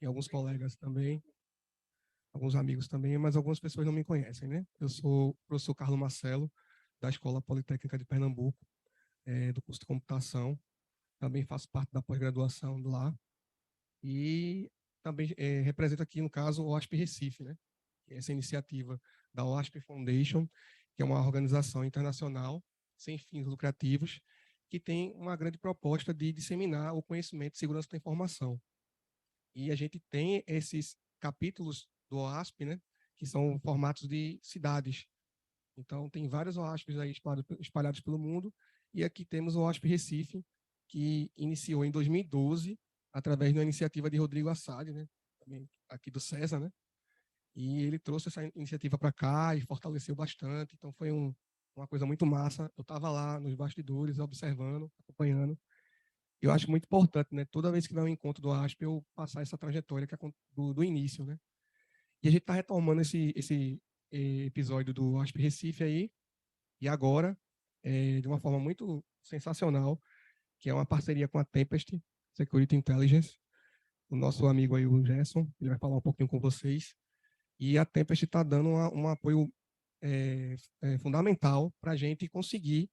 e alguns colegas também, alguns amigos também, mas algumas pessoas não me conhecem, né? Eu sou o professor Carlos Marcelo, da Escola Politécnica de Pernambuco, do curso de computação. Também faço parte da pós-graduação lá. E também represento aqui, no caso, o OASP Recife, né? Que é essa iniciativa da OASP Foundation, que é uma organização internacional sem fins lucrativos, que tem uma grande proposta de disseminar o conhecimento de segurança da informação. E a gente tem esses capítulos do OASP, né, que são formatos de cidades. Então, tem vários OASPs aí espalhados pelo mundo, e aqui temos o OASP Recife, que iniciou em 2012, através de uma iniciativa de Rodrigo Assad, né, também aqui do César, né, e ele trouxe essa iniciativa para cá e fortaleceu bastante. Então, foi uma coisa muito massa. Eu estava lá nos bastidores, observando, acompanhando. Eu acho muito importante, né, toda vez que vai um encontro do OASP, eu passar essa trajetória que é do início, né. E a gente está retomando esse episódio do OASP Recife aí, e agora, de uma forma muito sensacional, que é uma parceria com a Tempest Security Intelligence, o nosso amigo aí, o Gerson, ele vai falar um pouquinho com vocês, e a Tempest está dando um apoio fundamental para a gente conseguir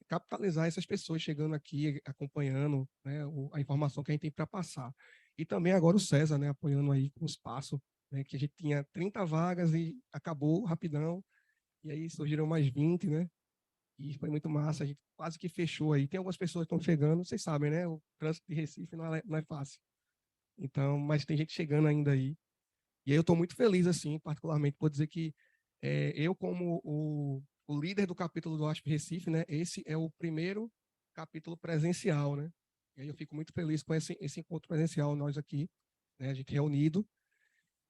capitalizar essas pessoas chegando aqui, acompanhando, né, a informação que a gente tem para passar. E também agora o César, né, apoiando aí com o espaço, né, que a gente tinha 30 vagas e acabou rapidão, e aí surgiram mais 20, né? E foi muito massa, a gente quase que fechou aí. Tem algumas pessoas que estão chegando, vocês sabem, né? O trânsito de Recife não é fácil. Então, mas tem gente chegando ainda aí. E aí eu estou muito feliz, assim, particularmente, por dizer que eu, como o líder do capítulo do OASP Recife, né? Esse é o primeiro capítulo presencial, né? E aí eu fico muito feliz com esse encontro presencial, nós aqui, né? A gente reunido.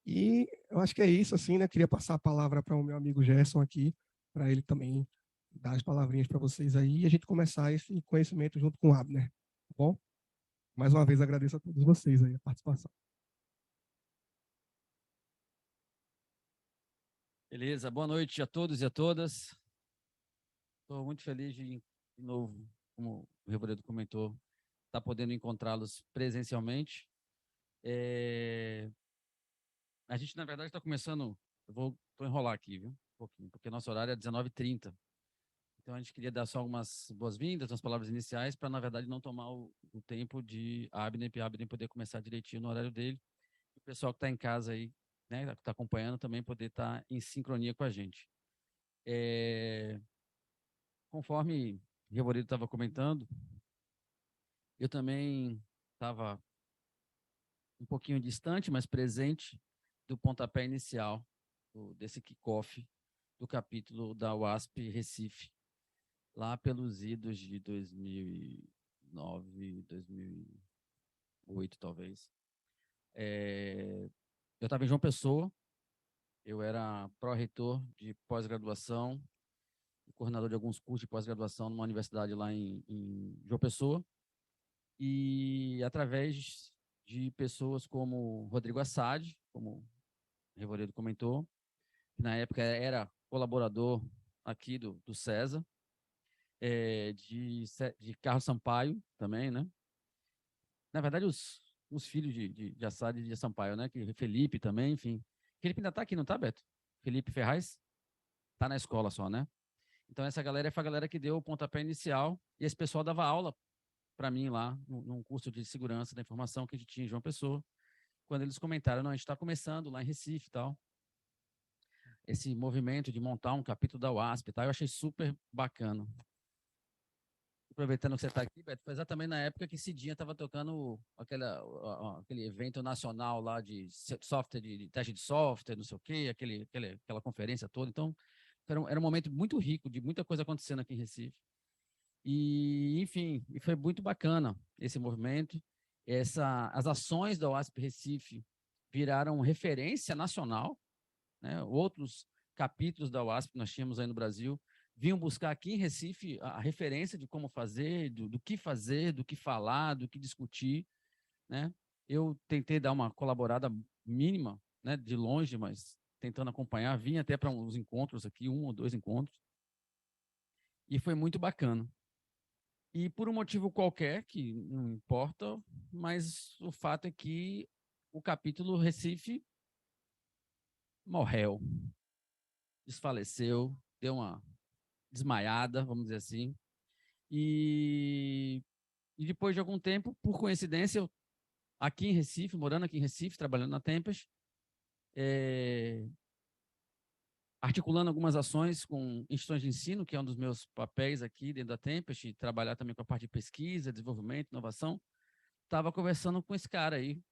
E eu acho que é isso, assim, né? Queria passar a palavra para o meu amigo Gerson aqui, para ele também dar as palavrinhas para vocês aí e a gente começar esse conhecimento junto com o Abner, tá bom? Mais uma vez agradeço a todos vocês aí a participação. Beleza, boa noite a todos e a todas. Estou muito feliz de novo, como o Reboredo comentou, estar podendo encontrá-los presencialmente. A gente, na verdade, está começando. Vou enrolar aqui, viu? Um pouquinho, porque nosso horário é 19h30. Então, a gente queria dar só algumas boas-vindas, umas palavras iniciais, para, na verdade, não tomar o tempo de Abner, para Abner poder começar direitinho no horário dele. O pessoal que está em casa aí, né, que está acompanhando, também poder estar em sincronia com a gente. Conforme o Revoredo estava comentando, eu também estava um pouquinho distante, mas presente do pontapé inicial desse kickoff do capítulo da UASP Recife, lá pelos idos de 2009, 2008, talvez. Eu estava em João Pessoa, eu era pró-reitor de pós-graduação, coordenador de alguns cursos de pós-graduação numa universidade lá em João Pessoa, e através de pessoas como Rodrigo Assad, como o Revoredo comentou, que na época era colaborador aqui do César, de Carlos Sampaio também, né? Na verdade, os filhos de Assad e de Sampaio, né? Que Felipe também, enfim. Felipe ainda está aqui, não está, Beto? Felipe Ferraz? Está na escola só, né? Então, essa galera foi a galera que deu o pontapé inicial, e esse pessoal dava aula para mim lá, num curso de segurança da informação que a gente tinha em João Pessoa, quando eles comentaram, não, a gente está começando lá em Recife e tal, esse movimento de montar um capítulo da UASP e tal, eu achei super bacana. Aproveitando que você está aqui, Beto, foi exatamente na época que Cidinha estava tocando aquele evento nacional lá de software, de teste de software, não sei o quê, aquela conferência toda. Então, era um momento muito rico, de muita coisa acontecendo aqui em Recife. E, enfim, e foi muito bacana esse movimento. As ações da UASP Recife viraram referência nacional, né? Outros capítulos da UASP que nós tínhamos aí no Brasil vinham buscar aqui em Recife a referência de como fazer, do que fazer, do que falar, do que discutir, né? Eu tentei dar uma colaborada mínima, né, de longe, mas tentando acompanhar, vim até para uns encontros aqui, 1 ou 2 encontros, e foi muito bacana. E por um motivo qualquer, que não importa, mas o fato é que o capítulo Recife morreu, desfaleceu, deu uma desmaiada, vamos dizer assim. E depois de algum tempo, por coincidência, eu, aqui em Recife, morando aqui em Recife, trabalhando na Tempest, articulando algumas ações com instituições de ensino, que é um dos meus papéis aqui dentro da Tempest, e trabalhar também com a parte de pesquisa, desenvolvimento, inovação. Estava conversando com esse cara aí,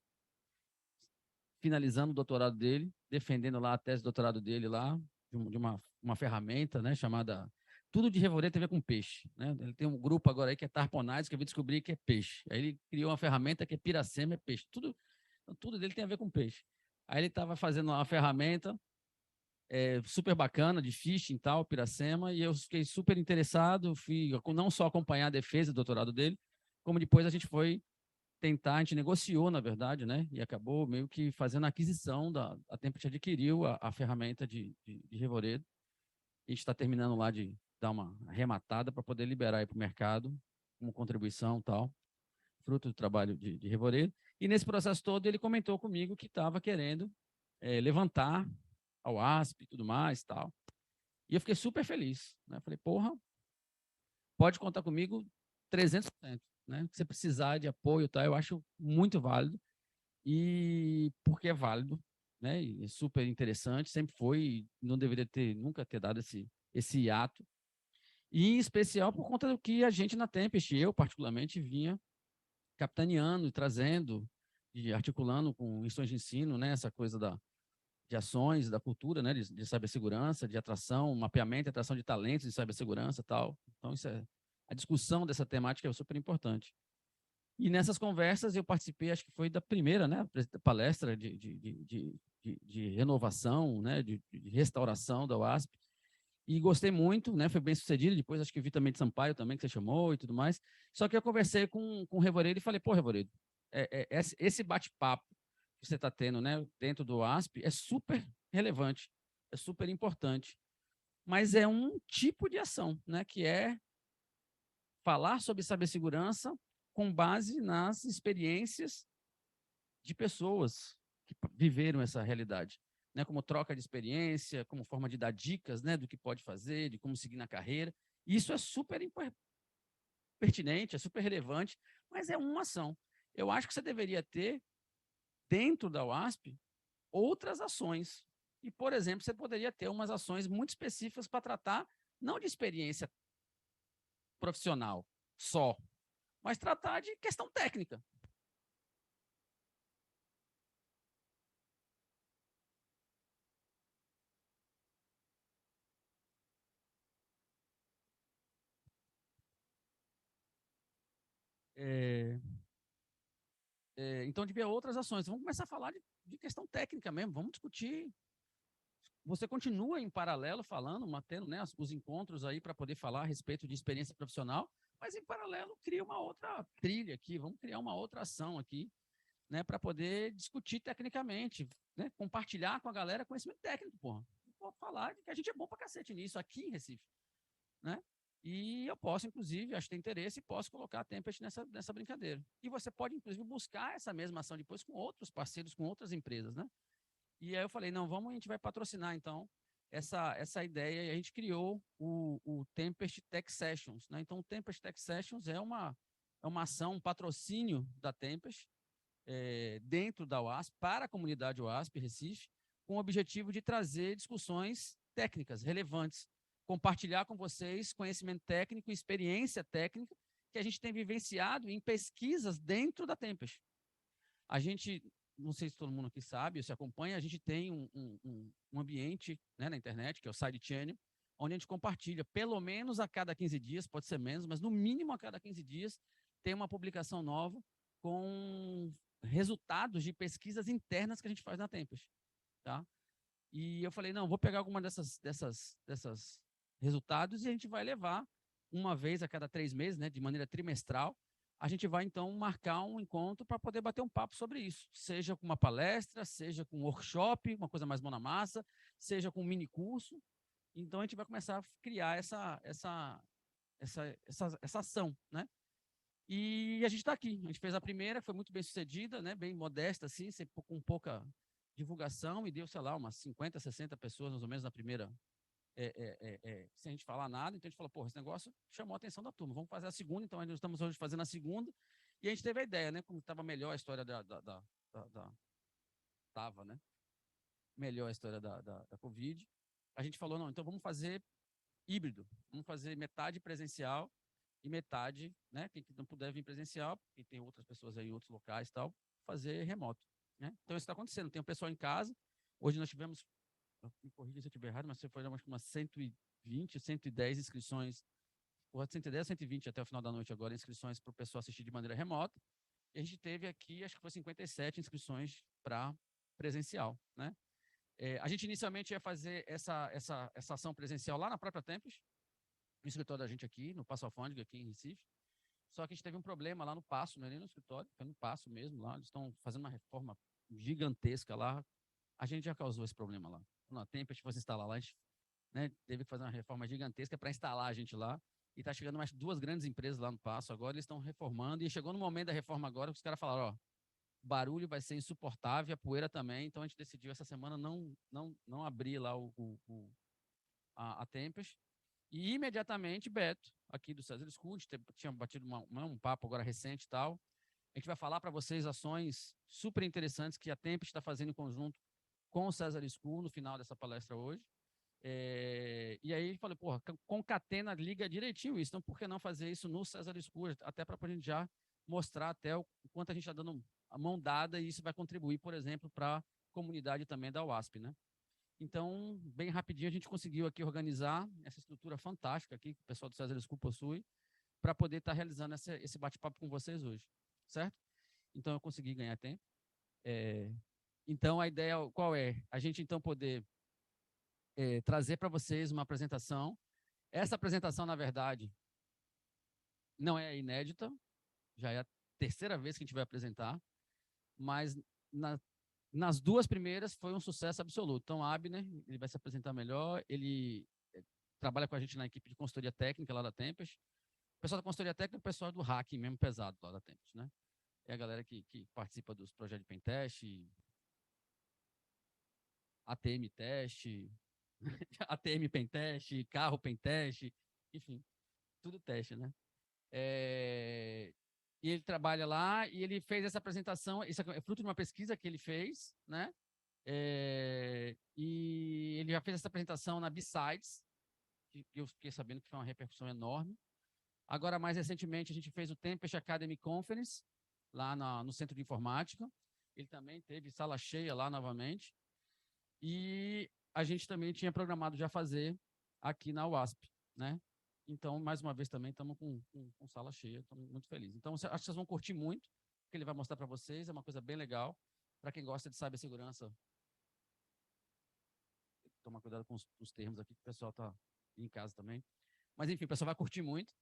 finalizando o doutorado dele, defendendo lá a tese de doutorado dele lá, de uma ferramenta, né, chamada tudo de Revoredo tem a ver com peixe, né? Ele tem um grupo agora aí que é Tarponades, que eu vim descobrir que é peixe. Aí ele criou uma ferramenta que é Piracema, é peixe. Tudo dele tem a ver com peixe. Aí ele estava fazendo uma ferramenta super bacana de phishing e tal, Piracema, e eu fiquei super interessado, fui não só acompanhar a defesa do doutorado dele, como depois a gente negociou, na verdade, né? E acabou meio que fazendo a aquisição a Tempest adquiriu a ferramenta de Revoredo. A gente está terminando lá de dar uma arrematada para poder liberar para o mercado como contribuição tal, fruto do trabalho de Revoredo. E nesse processo todo ele comentou comigo que estava querendo levantar ao ASP e tudo mais tal. E eu fiquei super feliz, né? Falei, porra, pode contar comigo 300%, né? Se você precisar de apoio, tá? Eu acho muito válido. E porque é válido, né? E é super interessante, sempre foi, não deveria nunca ter dado esse hiato. E em especial por conta do que a gente na Tempest, eu particularmente, vinha capitaneando e trazendo, e articulando com instituições de ensino, né? Essa coisa de ações, da cultura, né? De cibersegurança, de atração, mapeamento e atração de talentos de cibersegurança e tal. Então, a discussão dessa temática é super importante. E nessas conversas eu participei, acho que foi da primeira, né, palestra de renovação, né, de restauração da UASP, e gostei muito, né, foi bem sucedido. Depois acho que vi também de Sampaio também, que você chamou e tudo mais. Só que eu conversei com o Revoredo e falei, pô, Revoredo, esse bate-papo que você está tendo, né, dentro do UASP é super relevante, é super importante, mas é um tipo de ação, né, que é falar sobre cibersegurança com base nas experiências de pessoas que viveram essa realidade, né? Como troca de experiência, como forma de dar dicas, né? Do que pode fazer, de como seguir na carreira. Isso é super pertinente, é super relevante, mas é uma ação. Eu acho que você deveria ter, dentro da UASP, outras ações. E, por exemplo, você poderia ter umas ações muito específicas para tratar não de experiência profissional só, mas tratar de questão técnica. É, então, devia outras ações. Vamos começar a falar de questão técnica mesmo, vamos discutir. Você continua em paralelo falando, mantendo, né, os encontros aí para poder falar a respeito de experiência profissional, mas em paralelo cria uma outra trilha aqui, vamos criar uma outra ação aqui, né, para poder discutir tecnicamente, né, compartilhar com a galera conhecimento técnico, porra. Vou falar que a gente é bom para cacete nisso aqui em Recife, né? E eu posso, inclusive, acho que tem interesse, e posso colocar a Tempest nessa brincadeira. E você pode, inclusive, buscar essa mesma ação depois com outros parceiros, com outras empresas, né? E aí eu falei, não, a gente vai patrocinar, então, essa ideia, e a gente criou o Tempest Tech Sessions, né? Então, o Tempest Tech Sessions é uma ação, um patrocínio da Tempest, dentro da UASP, para a comunidade UASP Recife, com o objetivo de trazer discussões técnicas relevantes, compartilhar com vocês conhecimento técnico e experiência técnica que a gente tem vivenciado em pesquisas dentro da Tempest. A gente, não sei se todo mundo aqui sabe ou se acompanha, a gente tem um ambiente, né, na internet, que é o Sidechain, onde a gente compartilha, pelo menos a cada 15 dias, pode ser menos, mas no mínimo a cada 15 dias, tem uma publicação nova com resultados de pesquisas internas que a gente faz na Tempest, tá? E eu falei, não, vou pegar alguma dessas resultados e a gente vai levar uma vez a cada 3 meses, né, de maneira trimestral. A gente vai, então, marcar um encontro para poder bater um papo sobre isso, seja com uma palestra, seja com um workshop, uma coisa mais mão na massa, seja com um mini curso. Então, a gente vai começar a criar essa ação, né? E a gente está aqui. A gente fez a primeira, foi muito bem sucedida, né? Bem modesta, assim, com pouca divulgação, e deu, sei lá, umas 50, 60 pessoas, mais ou menos, na primeira, sem a gente falar nada. Então a gente falou, porra, esse negócio chamou a atenção da turma, vamos fazer a segunda. Então nós estamos hoje fazendo a segunda, e a gente teve a ideia, né? Como estava melhor a história tava, né? Melhor a história da Covid. A gente falou, não, então vamos fazer híbrido, vamos fazer metade presencial e metade, né? Quem não puder vir presencial, porque tem outras pessoas aí em outros locais e tal, fazer remoto, né? Então isso está acontecendo. Tem um pessoal em casa. Hoje nós tivemos, me corrija se eu estiver errado, mas foi umas 120, 110 inscrições, ou 110, 120 até o final da noite agora, inscrições para o pessoal assistir de maneira remota. E a gente teve aqui, acho que foi 57 inscrições para presencial, né? A gente inicialmente ia fazer essa ação presencial lá na própria Tempest, no escritório da gente aqui, no Passo Alfândega, aqui em Recife. Só que a gente teve um problema lá no Passo, não é nem no escritório, foi no Passo mesmo lá. Eles estão fazendo uma reforma gigantesca lá. A gente já causou esse problema lá. Na Tempest fosse instalar lá, a gente, né, teve que fazer uma reforma gigantesca para instalar a gente lá. E está chegando mais duas grandes empresas lá no Passo agora, eles estão reformando. E chegou no momento da reforma agora que os caras falaram, ó, o barulho vai ser insuportável, a poeira também. Então a gente decidiu essa semana não abrir lá a Tempest. E imediatamente, Beto, aqui do César School, a gente tinha batido um papo agora recente e tal. A gente vai falar para vocês ações super interessantes que a Tempest está fazendo em conjunto com o César School no final dessa palestra hoje. E aí falei, porra, concatena, liga direitinho isso. Então, por que não fazer isso no César School? Até para a gente já mostrar até o quanto a gente está dando a mão dada, e isso vai contribuir, por exemplo, para a comunidade também da UASP, né? Então, bem rapidinho, a gente conseguiu aqui organizar essa estrutura fantástica aqui que o pessoal do César School possui para poder estar realizando esse bate-papo com vocês hoje, certo? Então, eu consegui ganhar tempo. Então, a ideia qual é? A gente, então, poder trazer para vocês uma apresentação. Essa apresentação, na verdade, não é inédita, já é a terceira vez que a gente vai apresentar, mas nas duas primeiras foi um sucesso absoluto. Então, Abner, ele vai se apresentar melhor, ele trabalha com a gente na equipe de consultoria técnica lá da Tempest. O pessoal da consultoria técnica é o pessoal do hacking mesmo pesado lá da Tempest, né? É a galera que participa dos projetos de pentest, ATM teste, ATM pentest, carro pentest, enfim, tudo teste, né? E ele trabalha lá e ele fez essa apresentação, isso é fruto de uma pesquisa que ele fez, né? E ele já fez essa apresentação na B-Sides, que eu fiquei sabendo que foi uma repercussão enorme. Agora, mais recentemente, a gente fez o Tempest Academy Conference, lá no Centro de Informática. Ele também teve sala cheia lá novamente. E a gente também tinha programado já fazer aqui na UASP, né? Então, mais uma vez também estamos com sala cheia, estamos muito felizes. Então, acho que vocês vão curtir muito o que ele vai mostrar para vocês, é uma coisa bem legal. Para quem gosta de cibersegurança, tomar cuidado com os termos aqui, que o pessoal está em casa também. Mas, enfim, o pessoal vai curtir muito,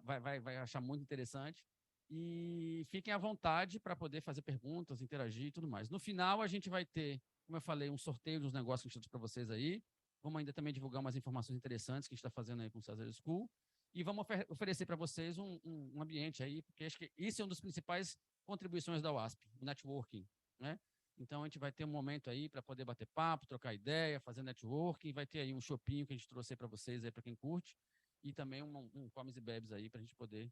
vai achar muito interessante. E fiquem à vontade para poder fazer perguntas, interagir e tudo mais. No final, a gente vai ter, como eu falei, um sorteio dos negócios que a gente trouxe para vocês aí. Vamos ainda também divulgar umas informações interessantes que a gente está fazendo aí com o César School. E vamos oferecer para vocês um ambiente aí, porque acho que isso é uma das principais contribuições da UASP, o networking, né? Então, a gente vai ter um momento aí para poder bater papo, trocar ideia, fazer networking. Vai ter aí um shopping que a gente trouxe aí para vocês, aí para quem curte. E também um comes e bebes aí para a gente poder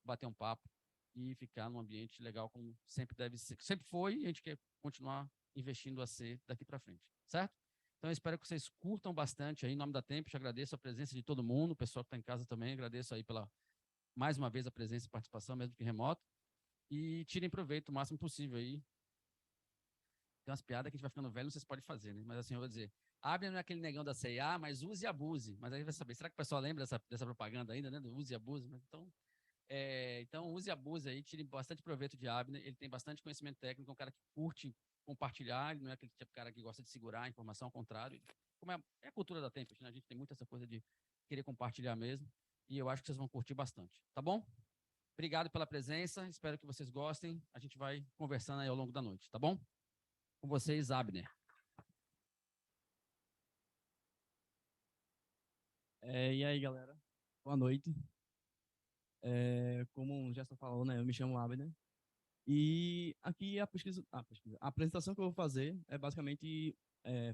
bater um papo e ficar num ambiente legal como sempre deve ser. Sempre foi e a gente quer continuar investindo a ser daqui para frente, certo? Então, eu espero que vocês curtam bastante aí. Em nome da Tempest, agradeço a presença de todo mundo, o pessoal que está em casa também, agradeço aí mais uma vez, a presença e participação, mesmo que remota. E tirem proveito o máximo possível aí. Tem umas piadas que a gente vai ficando velho, não sei se pode fazer, né? Mas assim, eu vou dizer, Abner não é aquele negão da C&A, mas use e abuse. Mas aí vai saber, será que o pessoal lembra dessa propaganda ainda, né? Do use e abuse? Mas então, use e abuse aí, tire bastante proveito de Abner. Ele tem bastante conhecimento técnico, é um cara que curte compartilhar, ele não é aquele tipo de cara que gosta de segurar a informação, ao contrário. Como é a cultura da Tempest, né? A gente tem muito essa coisa de querer compartilhar mesmo. E eu acho que vocês vão curtir bastante, tá bom? Obrigado pela presença, espero que vocês gostem. A gente vai conversando aí ao longo da noite, tá bom? Com vocês, Abner. E aí, galera? Boa noite. Como já falou, né? Eu me chamo Abner. E aqui a apresentação que eu vou fazer é basicamente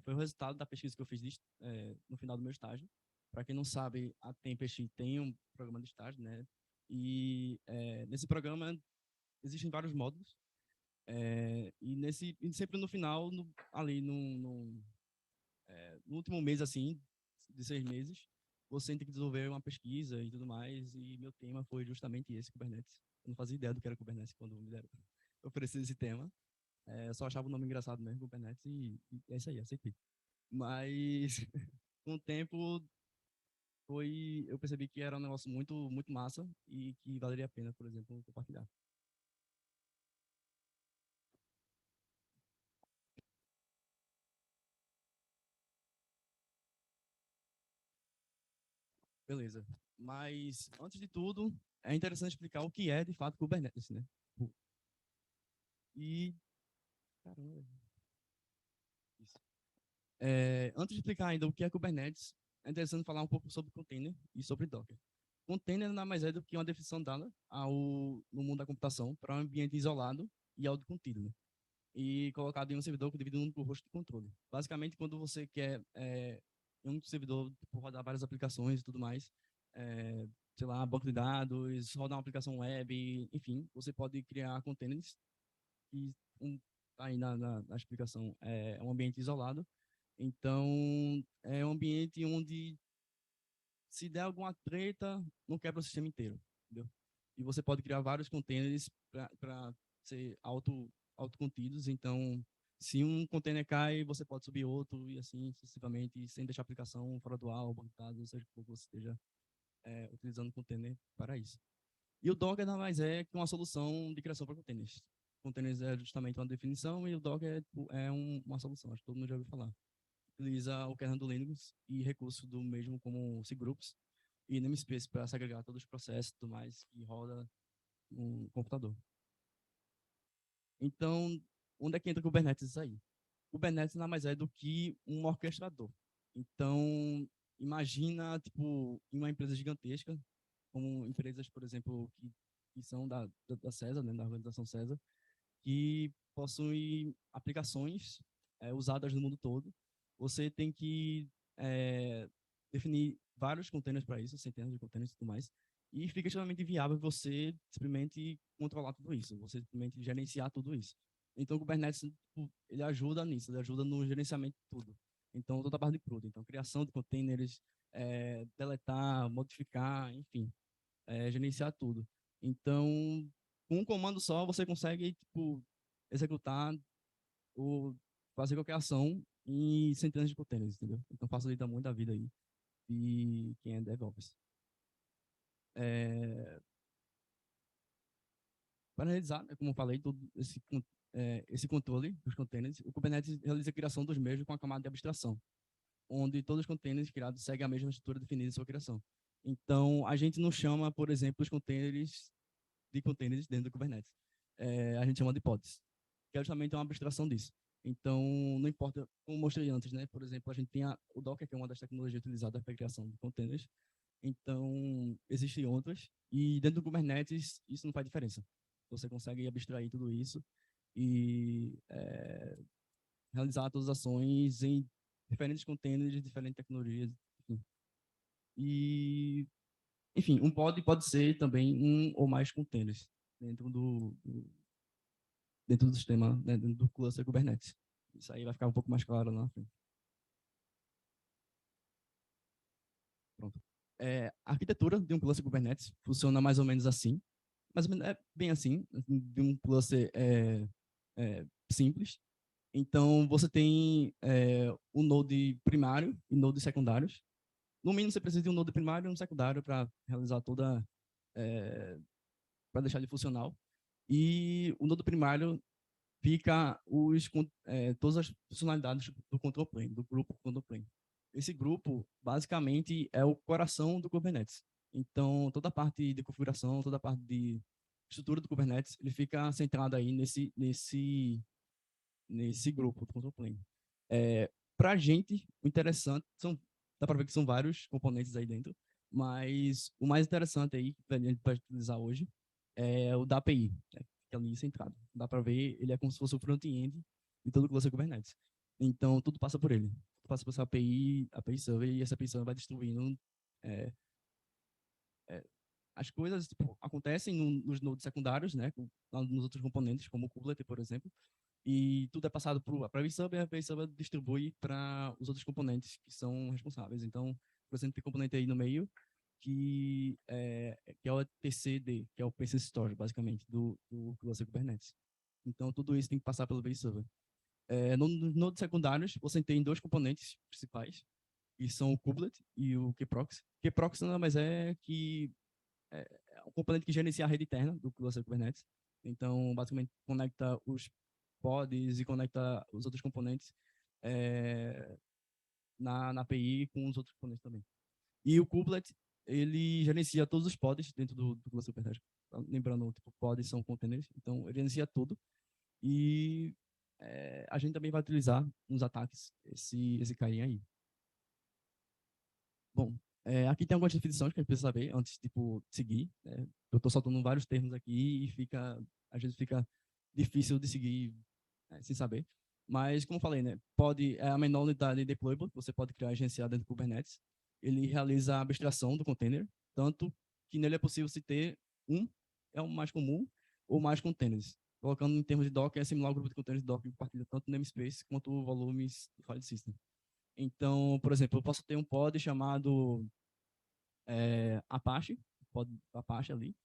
foi o resultado da pesquisa que eu fiz no final do meu estágio. Para quem não sabe, a Tempest tem um programa de estágio, né? E nesse programa existem vários módulos. E sempre no final, ali no último mês, assim, de 6 meses, você tem que desenvolver uma pesquisa e tudo mais. E meu tema foi justamente esse, Kubernetes. Eu não fazia ideia do que era Kubernetes quando me deram oferecer esse tema. Eu só achava o nome engraçado mesmo, Kubernetes, e é isso aí, aceitei. Mas, com o tempo, eu percebi que era um negócio muito, muito massa e que valeria a pena, por exemplo, compartilhar. Beleza. Mas, antes de tudo, é interessante explicar o que é, de fato, Kubernetes, né? E, caramba, isso. Antes de explicar ainda o que é Kubernetes, é interessante falar um pouco sobre container e sobre Docker. Container nada mais é do que uma definição dada no mundo da computação para um ambiente isolado e autocontido, né? E colocado em um servidor dividido num por host de controle. Basicamente, quando você quer em um servidor tipo, rodar várias aplicações e tudo mais, sei lá, banco de dados, rodar uma aplicação web, enfim, você pode criar containers que aí na explicação é um ambiente isolado. Então, é um ambiente onde se der alguma treta, não quebra o sistema inteiro, entendeu? E você pode criar vários containers para ser autocontidos. Então, se um container cai, você pode subir outro e assim sucessivamente, sem deixar a aplicação fora do ar, ou banco de dados, ou seja, que você esteja utilizando o container para isso. E o Docker nada mais é que uma solução de criação para containers. Containers é justamente uma definição e o Docker uma solução, acho que todo mundo já ouviu falar. Utiliza o kernel do Linux e recursos do mesmo como cgroups e namespace para segregar todos os processos e tudo mais que roda no computador. Então, onde é que entra o Kubernetes aí? O Kubernetes nada mais é do que um orquestrador. Então, imagina, tipo, uma empresa gigantesca, como empresas, por exemplo, que são da César, né, da organização César, que possuem aplicações usadas no mundo todo. Você tem que definir vários containers para isso, centenas de containers e tudo mais, e fica extremamente viável você simplesmente controlar tudo isso, você simplesmente gerenciar tudo isso. Então, o Kubernetes, ele ajuda nisso, ele ajuda no gerenciamento de tudo. Então, toda a parte de CRUD, então, criação de containers, deletar, modificar, enfim, gerenciar tudo. Então, com um comando só, você consegue, tipo, executar ou fazer qualquer ação em centenas de containers, entendeu? Então, facilita muito a vida aí de quem é DevOps. Para realizar, né, como eu falei, todo esse controle dos containers, o Kubernetes realiza a criação dos mesmos com a camada de abstração, onde todos os containers criados seguem a mesma estrutura definida em sua criação. Então, a gente não chama, por exemplo, os containers de containers dentro do Kubernetes. A gente chama de pods, que é justamente uma abstração disso. Então, não importa, como mostrei antes, né? Por exemplo, a gente tem o Docker, que é uma das tecnologias utilizadas para a criação de containers. Então, existem outras. E dentro do Kubernetes, isso não faz diferença. Você consegue abstrair tudo isso e realizar todas as ações em diferentes containers de diferentes tecnologias. Enfim. E, enfim, um pod pode ser também um ou mais containers dentro dentro do sistema, né, dentro do cluster Kubernetes. Isso aí vai ficar um pouco mais claro lá na frente. Pronto. A arquitetura de um cluster Kubernetes funciona mais ou menos assim. Mais ou menos é bem assim, de um cluster simples. Então, você tem um node primário e nodes secundários. No mínimo, você precisa de um node primário e um secundário para realizar para deixar ele funcional. E o node primário fica todas as funcionalidades do control plane, do grupo control plane. Esse grupo, basicamente, é o coração do Kubernetes. Então, toda a parte de configuração, toda a parte de estrutura do Kubernetes, ele fica centrado aí nesse grupo do control plane. Para a gente, o interessante, dá para ver que são vários componentes aí dentro, Mas o mais interessante aí, que a gente pode utilizar hoje, é o da API, né? Que é ali centrado. Dá para ver, ele é como se fosse o front-end de todo o cluster Kubernetes. Então, tudo passa por ele. Tudo passa por essa API Server, e essa API Server vai distribuindo é, as coisas tipo, acontecem nos nodes secundários, né, nos outros componentes, como o kubelet, por exemplo, e tudo é passado para a API Server, e a API Server distribui para os outros componentes que são responsáveis. Então, por exemplo, tem componente aí no meio que é o TCD, que é o Persistent Storage, basicamente, do cluster Kubernetes. Então, tudo isso tem que passar pelo API Server. Nos nodes secundários, você tem dois componentes principais, que são o kubelet e o kproxy. Kproxy nada mais é que é um componente que gerencia a rede interna do cluster Kubernetes. Então, basicamente, conecta os pods e conecta os outros componentes na API com os outros componentes também. E o kubelet, ele gerencia todos os pods dentro do cluster Kubernetes. Lembrando, tipo, pods são containers, então ele gerencia tudo. E a gente também vai utilizar nos ataques esse carinha aí. Bom, aqui tem algumas definições que a gente precisa saber antes de tipo, seguir. Né? Eu estou soltando vários termos aqui e às vezes fica difícil de seguir sem saber. Mas, como eu falei, né, é a menor unidade deployable que você pode criar e gerenciar dentro do Kubernetes. Ele realiza a abstração do container, tanto que nele é possível se ter é o mais comum, ou mais containers. Colocando em termos de Docker, é similar ao grupo de containers de Docker que compartilha tanto o namespace quanto volumes do file system. Então, por exemplo, eu posso ter um pod chamado Apache, pod Apache ali,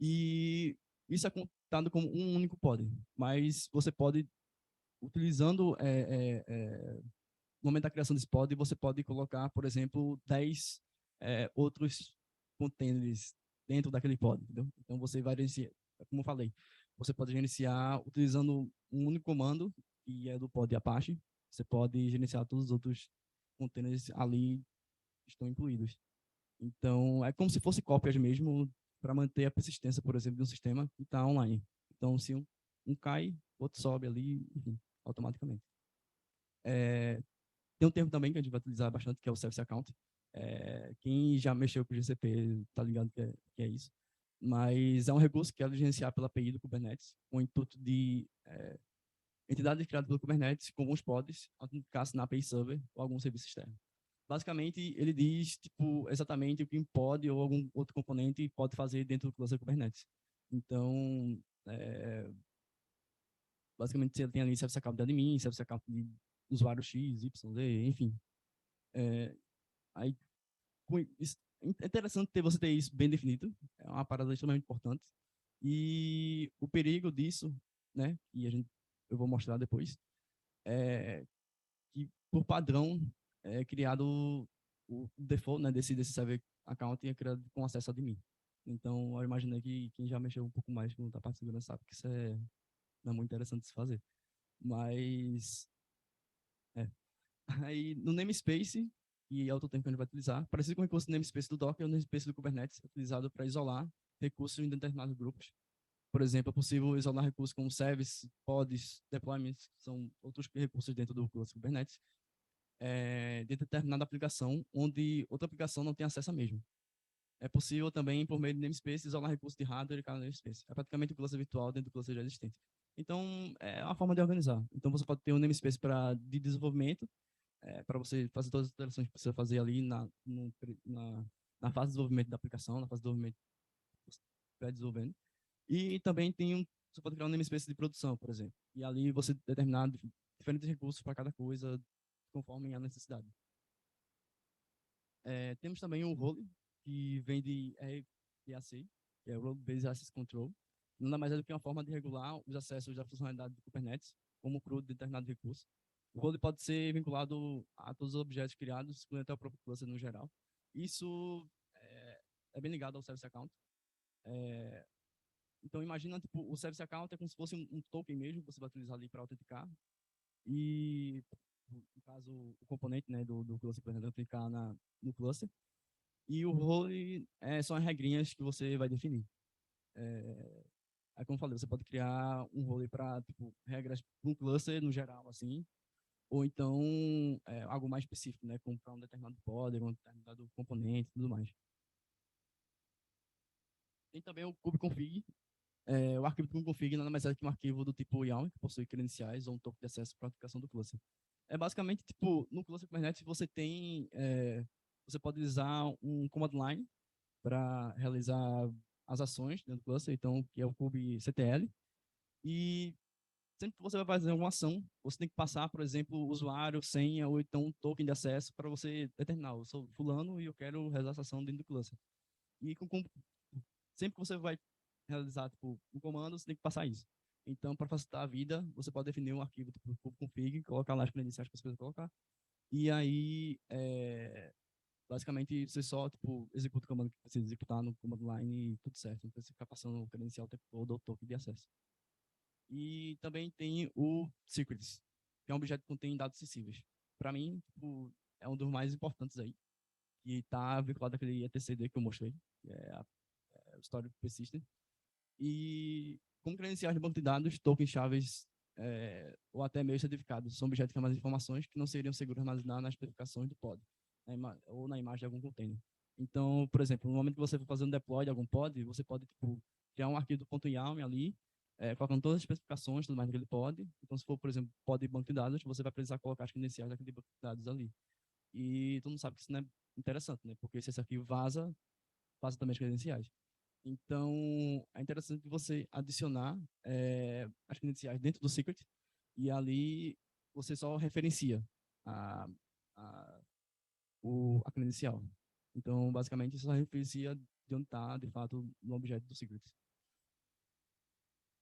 e isso é contado como um único pod. Mas você pode, utilizando no momento da criação desse pod, você pode colocar, por exemplo, 10 outros containers dentro daquele pod. Entendeu? Então, você vai gerenciar, como eu falei, você pode gerenciar utilizando um único comando, que é do pod Apache. Você pode gerenciar todos os outros containers ali que estão incluídos. Então, é como se fosse cópias mesmo para manter a persistência, por exemplo, de um sistema que está online. Então, se um cai, o outro sobe ali, enfim, automaticamente. Tem um termo também que a gente vai utilizar bastante, que é o Service Account. Quem já mexeu com o GCP está ligado que é isso. Mas é um recurso que é gerenciado pela API do Kubernetes, com o intuito de entidades criadas pelo Kubernetes com alguns pods autenticar-se na API Server ou algum serviço externo. Basicamente, ele diz tipo, exatamente o que um pod ou algum outro componente pode fazer dentro do cluster Kubernetes. Então, basicamente, você tem ali service account de admin, service account de usuário X, Y, Z, enfim. Aí, é interessante você ter isso bem definido, é uma parada extremamente importante. E o perigo disso, né, que eu vou mostrar depois, é que, por padrão, é criado o default, né, desse server account é criado com acesso a admin. Então, eu imaginei que quem já mexeu um pouco mais com a parte de segurança sabe que isso não é muito interessante de se fazer. Mas, aí, no namespace, e é outro termo que a gente vai utilizar, parecido com o recurso do namespace do Docker, o namespace do Kubernetes é utilizado para isolar recursos em determinados grupos. Por exemplo, é possível isolar recursos como service, pods, deployments, que são outros recursos dentro do cluster Kubernetes, de determinada aplicação, onde outra aplicação não tem acesso a mesmo. É possível também, por meio de namespace, isolar recursos de hardware e cada namespace. É praticamente o cluster virtual dentro do cluster já existente. Então, é uma forma de organizar. Então, você pode ter um namespace de desenvolvimento, para você fazer todas as interações que precisa fazer ali na fase de desenvolvimento da aplicação, na fase de desenvolvimento que você estiver desenvolvendo. E também você pode criar um namespace de produção, por exemplo. E ali você determinar diferentes recursos para cada coisa, conforme a necessidade. Temos também o role, que vem de RBAC, que é Role Based Access Control. Nada mais é do que uma forma de regular os acessos da funcionalidade do Kubernetes, como CRUD de determinado recurso. O role pode ser vinculado a todos os objetos criados, incluindo até o próprio cluster no geral. Isso é bem ligado ao Service Account. Então, imagina, tipo, o Service Account é como se fosse um token mesmo, que você vai utilizar ali para autenticar. E, no caso, o componente, né, do cluster, por exemplo, autenticar no cluster. E o role são as regrinhas que você vai definir. Aí, como eu falei, você pode criar um role para, tipo, regras para um cluster no geral, assim, ou então algo mais específico, né, como para um determinado pod, um determinado componente e tudo mais. Tem também o kubeconfig. O arquivo kubeconfig nada mais é que um arquivo do tipo YAML, que possui credenciais ou um token de acesso para a aplicação do cluster. É basicamente, tipo, no cluster Kubernetes você pode usar um command line para realizar as ações dentro do cluster, então, que é o kubectl. E sempre que você vai fazer alguma ação, você tem que passar, por exemplo, o usuário, senha ou então um token de acesso para você determinar, eu sou fulano e eu quero realizar essa ação dentro do cluster. E sempre que você vai realizar tipo, um comando, você tem que passar isso. Então, para facilitar a vida, você pode definir um arquivo tipo config, colocar lá as credenciais que você precisa colocar, e aí, basicamente, você só tipo, executa o comando que precisa executar no command line e tudo certo. Não precisa ficar passando o credencial o tempo todo ou token de acesso. E também tem o secrets, que é um objeto que contém dados sensíveis. Para mim, tipo, é um dos mais importantes aí, que está vinculado àquele etcd que eu mostrei, que é o Storage Persistent. E como credenciais de banco de dados, tokens chaves ou até meio certificados são objetos que armazenam informações que não seriam seguras armazenar nas especificações do pod, ou na imagem de algum container. Então, por exemplo, no momento que você for fazer um deploy de algum pod, você pode tipo, criar um arquivo do .yaml ali, colocando todas as especificações, tudo mais naquele pod. Então, se for, por exemplo, pod de banco de dados, você vai precisar colocar as credenciais daquele banco de dados ali. E todo mundo sabe que isso não é interessante, né? Porque se esse arquivo vaza também as credenciais. Então, é interessante você adicionar as credenciais dentro do secret e ali você só referencia a, a, a credencial. Então, basicamente, isso só referencia de onde está, de fato, no objeto do secret.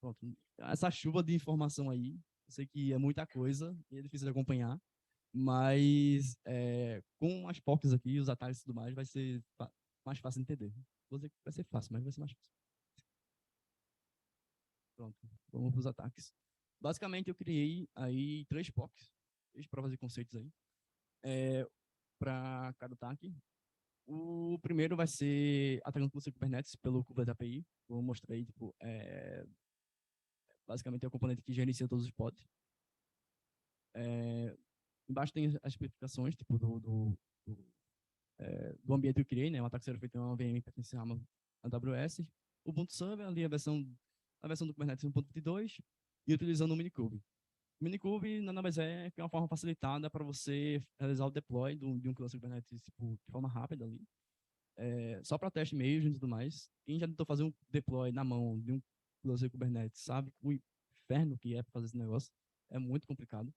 Pronto. Essa chuva de informação aí, eu sei que é muita coisa e é difícil de acompanhar, mas com as POCs aqui, os atalhos e tudo mais, vai ser mais fácil de entender. Vou dizer que vai ser fácil, mas vai ser mais fácil. Pronto, vamos para os ataques. Basicamente, eu criei aí 3 POCs, 3 provas de conceitos aí, para cada ataque. O primeiro vai ser atacando com o Kubernetes pelo Kubernetes API. Eu mostrei, tipo, basicamente é o componente que gerencia todos os pods. Embaixo tem as especificações, tipo, do ambiente que eu criei, né? O ataque será feito em uma VM pertencente à AWS. O Ubuntu Server, ali a versão do Kubernetes 1.22 e utilizando o Minikube. O Minikube nada mais é que uma forma facilitada para você realizar o deploy de um cluster Kubernetes tipo, de forma rápida ali. Só para teste mesmo e tudo mais. Quem já tentou fazer um deploy na mão de um cluster Kubernetes sabe o inferno que é para fazer esse negócio. É muito complicado.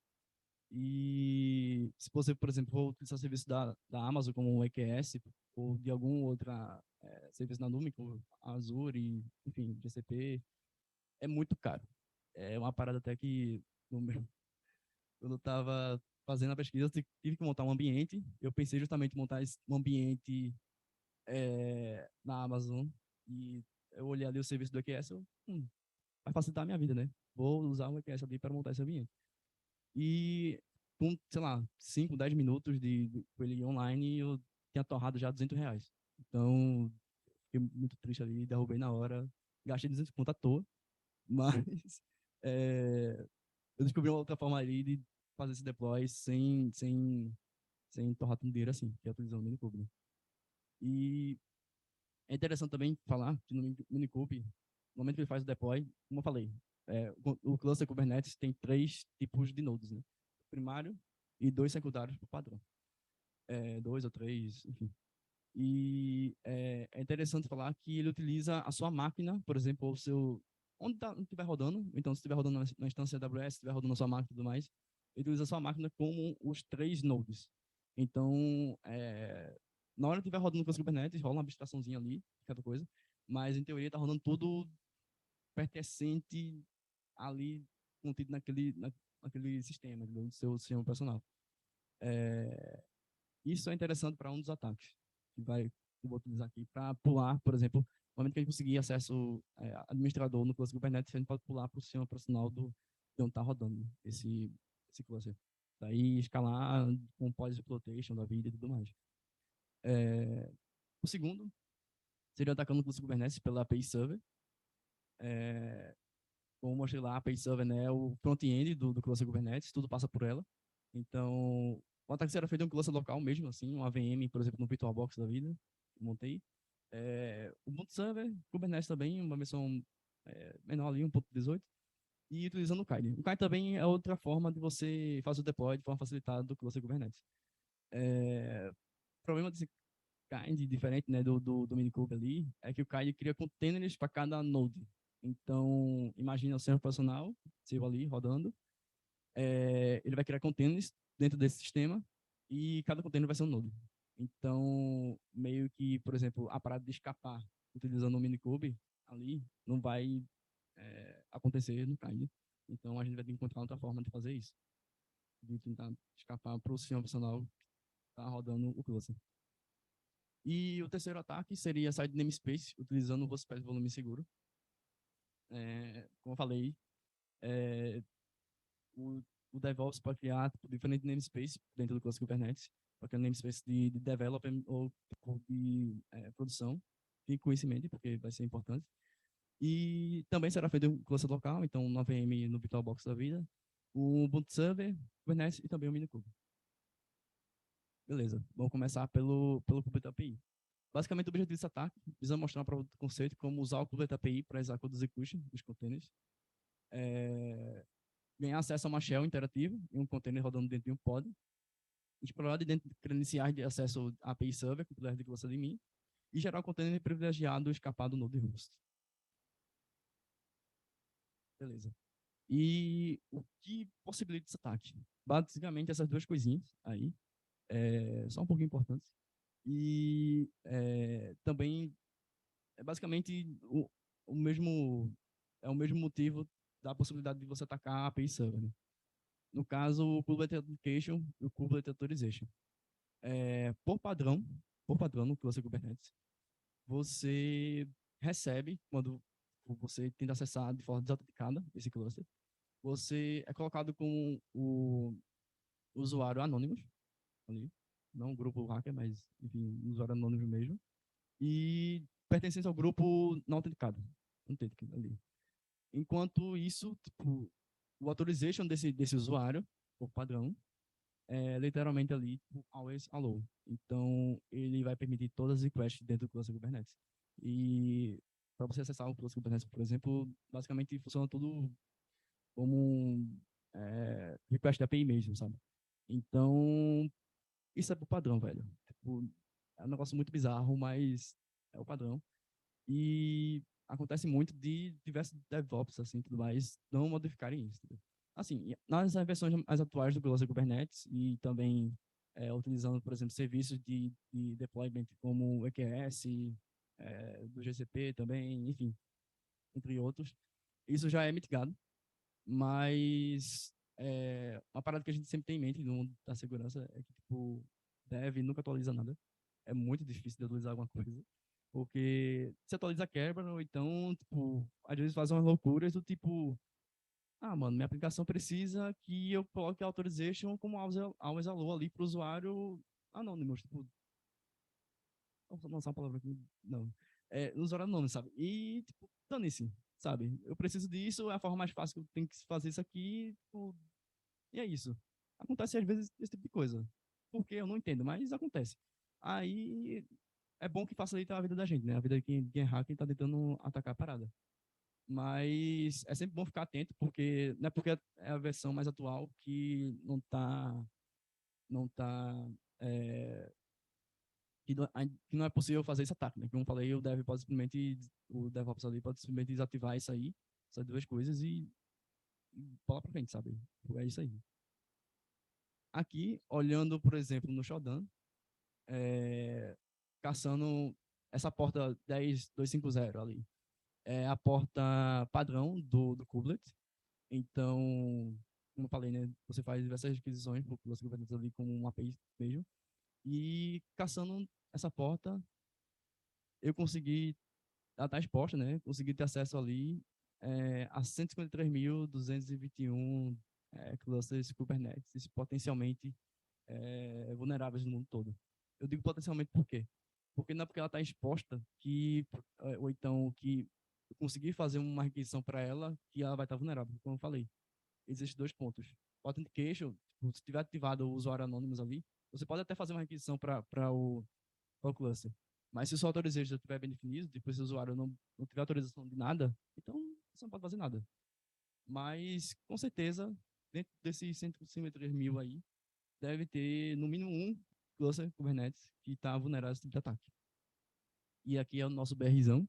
E se você, por exemplo, for utilizar serviço da Amazon como o EQS ou de algum outro serviço na nuvem, como Azure, enfim, GCP, é muito caro. É uma parada até que quando eu estava fazendo a pesquisa, eu tive que montar um ambiente. Eu pensei justamente em montar um ambiente na Amazon e eu olhei ali o serviço do EQS, vai facilitar a minha vida, né? Vou usar o EQS ali para montar esse ambiente. E com, sei lá, 5, 10 minutos de ele online, eu tinha torrado já R$ 200. Então, fiquei muito triste ali, derrubei na hora, gastei 200 conto à toa, mas eu descobri uma outra forma ali de fazer esse deploy sem torrar tanto dinheiro assim, que é utilizando o Minikube. Né? E é interessante também falar que no Minikube, no momento que ele faz o deploy, como eu falei, o cluster Kubernetes tem 3 tipos de nodes, né? Primário e 2 secundários por padrão. 2 ou 3, enfim. E é interessante falar que ele utiliza a sua máquina, por exemplo, o seu onde estiver rodando, então se estiver rodando na instância AWS, se estiver rodando na sua máquina e tudo mais, ele utiliza a sua máquina como os 3 nodes. Então, na hora que estiver rodando com o Kubernetes, rola uma abstraçãozinha ali, cada coisa, mas em teoria está rodando tudo pertencente ali, contido naquele sistema, do seu sistema operacional. Isso é interessante para um dos ataques, que eu vou utilizar aqui para pular, por exemplo, no momento que a gente conseguir acesso administrador no cluster Kubernetes, a gente pode pular para o sistema operacional de onde está rodando esse cluster. Daí escalar com pós-exploitation da vida e tudo mais. O segundo seria atacando o cluster Kubernetes pela API Server. Como eu mostrei lá, a API Server né, é o front-end do cluster Kubernetes, tudo passa por ela. Então, o ataque será feito em um cluster local mesmo, assim, uma VM, por exemplo, no VirtualBox da vida, montei. O Ubuntu Server, Kubernetes também, uma versão menor ali, 1.18, e utilizando o Kine. O Kine também é outra forma de você fazer o deploy de forma facilitada do cluster Kubernetes. O problema desse Kine, diferente, né, do Minikube ali, é que o Kine cria containers para cada node. Então, imagina o sistema operacional, seu ali, rodando, ele vai criar containers dentro desse sistema e cada container vai ser um node. Então, meio que, por exemplo, a parada de escapar utilizando o Minikube ali não vai acontecer no Kine. Então, a gente vai ter que encontrar outra forma de fazer isso, de tentar escapar para o sistema operacional que está rodando o cluster. E o terceiro ataque seria side namespace, utilizando o hostpath volume seguro. Como eu falei, o DevOps pode criar diferentes namespace dentro do cluster Kubernetes, porque é um namespace de development ou de produção. Fique com isso em mente, porque vai ser importante. E também será feito um cluster local, então uma VM no VirtualBox da vida, o Ubuntu Server, Kubernetes e também o Minikube. Beleza, vamos começar pelo Kubernetes API. Basicamente, o objetivo desse ataque visa mostrar para o conceito como usar o Kubernetes API para executar o execution dos containers, ganhar acesso a uma shell interativa em um container rodando dentro de um pod, explorar dentro de credenciais de acesso à API Server, com o de você de mim, e gerar um container privilegiado escapado no node host. Beleza. E o que possibilita esse ataque? Basicamente, essas duas coisinhas aí, só um pouquinho importantes. E também, basicamente, o mesmo motivo da possibilidade de você atacar a API Server. Né? No caso, o Kubernetes Authentication e o Kubernetes Authorization. Por padrão no cluster Kubernetes, você recebe, quando você tenta acessar de forma desautenticada esse cluster, você é colocado com o usuário anônimo, ali, não um grupo hacker, mas, enfim, um usuário anônimo mesmo, e pertencente ao grupo não autenticado, ali. Enquanto isso, tipo, o authorization desse usuário, por padrão, literalmente ali, tipo, always allow. Então, ele vai permitir todas as requests dentro do cluster Kubernetes. E para você acessar o cluster Kubernetes, por exemplo, basicamente funciona tudo como um request da API mesmo, sabe? Então, isso é pro padrão, velho. Tipo, é um negócio muito bizarro, mas é o padrão. E acontece muito de diversos DevOps, assim, tudo mais, não modificarem isso. Entendeu? Assim, nas versões mais atuais do Glossar Kubernetes e também utilizando, por exemplo, serviços de deployment como o EQS, do GCP também, enfim, entre outros, isso já é mitigado, mas uma parada que a gente sempre tem em mente no mundo da segurança é que, tipo, dev nunca atualiza nada. É muito difícil de atualizar alguma coisa. Porque se atualiza quebra, ou então, tipo, às vezes faz umas loucuras do tipo, mano, minha aplicação precisa que eu coloque a authorization como always allow ali para o usuário anônimo. Tipo, vou lançar uma palavra aqui, não. Usuário anônimo, sabe? E, tipo, dane-se, sabe? Eu preciso disso, é a forma mais fácil que eu tenho que fazer isso aqui, tipo, e é isso. Acontece às vezes esse tipo de coisa. Porque eu não entendo, mas acontece. Aí é bom que facilita a vida da gente, né? A vida de quem é hacker está tentando atacar a parada. Mas é sempre bom ficar atento, porque não é porque é a versão mais atual que não tá que não é possível fazer esse ataque, né? Como eu falei, o DevOps ali pode simplesmente desativar isso aí, essas duas coisas e bola pra frente, sabe? É isso aí. Aqui, olhando, por exemplo, no Shodan, caçando essa porta 10250 ali. É a porta padrão do kubelet. Então, como eu falei, né, você faz diversas requisições para o Kubernetes ali como uma API mesmo. E caçando essa porta, eu consegui, ela está exposta, né? Consegui ter acesso ali a 153.221 clusters Kubernetes, potencialmente vulneráveis no mundo todo. Eu digo potencialmente por quê? Porque não é porque ela está exposta que, ou então que eu conseguir fazer uma requisição para ela que ela vai estar vulnerável, como eu falei. Existem dois pontos. O Authentication, tipo, se tiver ativado o usuário anônimo ali, você pode até fazer uma requisição para o cluster. Mas se o seu autorização já estiver bem definido, depois se o usuário não tiver autorização de nada, então você não pode fazer nada. Mas, com certeza, dentro desses 153 mil aí, deve ter no mínimo um cluster Kubernetes que está vulnerável a esse tipo de ataque. E aqui é o nosso BRzão.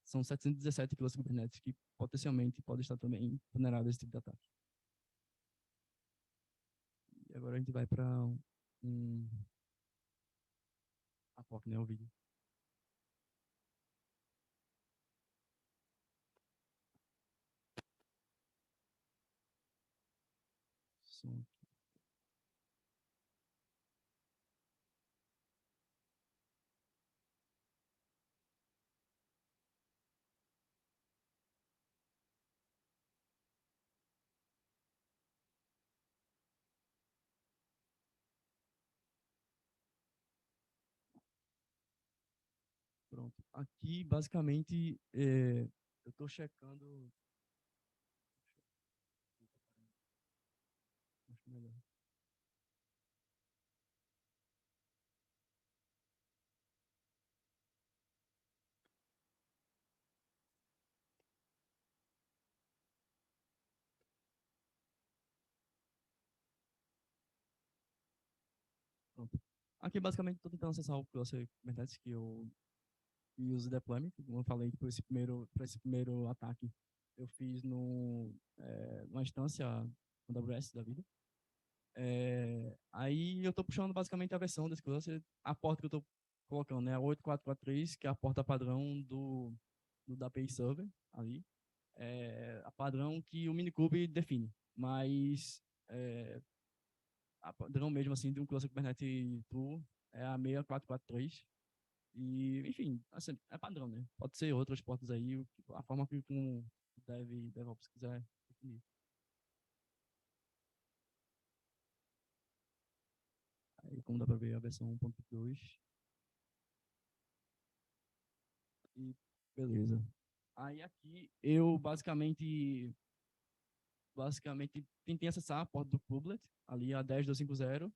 São 717 clusters Kubernetes que potencialmente podem estar também vulneráveis a esse tipo de ataque. E agora a gente vai para a POC, né, o vídeo. Som. Pronto. Aqui, basicamente, eu estou checando. Acho melhor. Pronto. Aqui, basicamente, estou tentando acessar o cluster Kubernetes que eu uso deployment. Como eu falei, para esse primeiro ataque, eu fiz numa instância AWS da vida. Aí eu estou puxando basicamente a versão desse cluster. A porta que eu estou colocando, né, a 8443, que é a porta padrão da API Server ali. A padrão que o Minikube define. Mas a padrão mesmo assim de um cluster Kubernetes Tool é a 6443. E, enfim, assim, é padrão, né? Pode ser outras portas aí, a forma que um DevOps quiser definir. Aí, como dá para ver, a versão 1.2. E beleza. Aí aqui eu basicamente tentei acessar a porta do Kublet, ali a 10.250,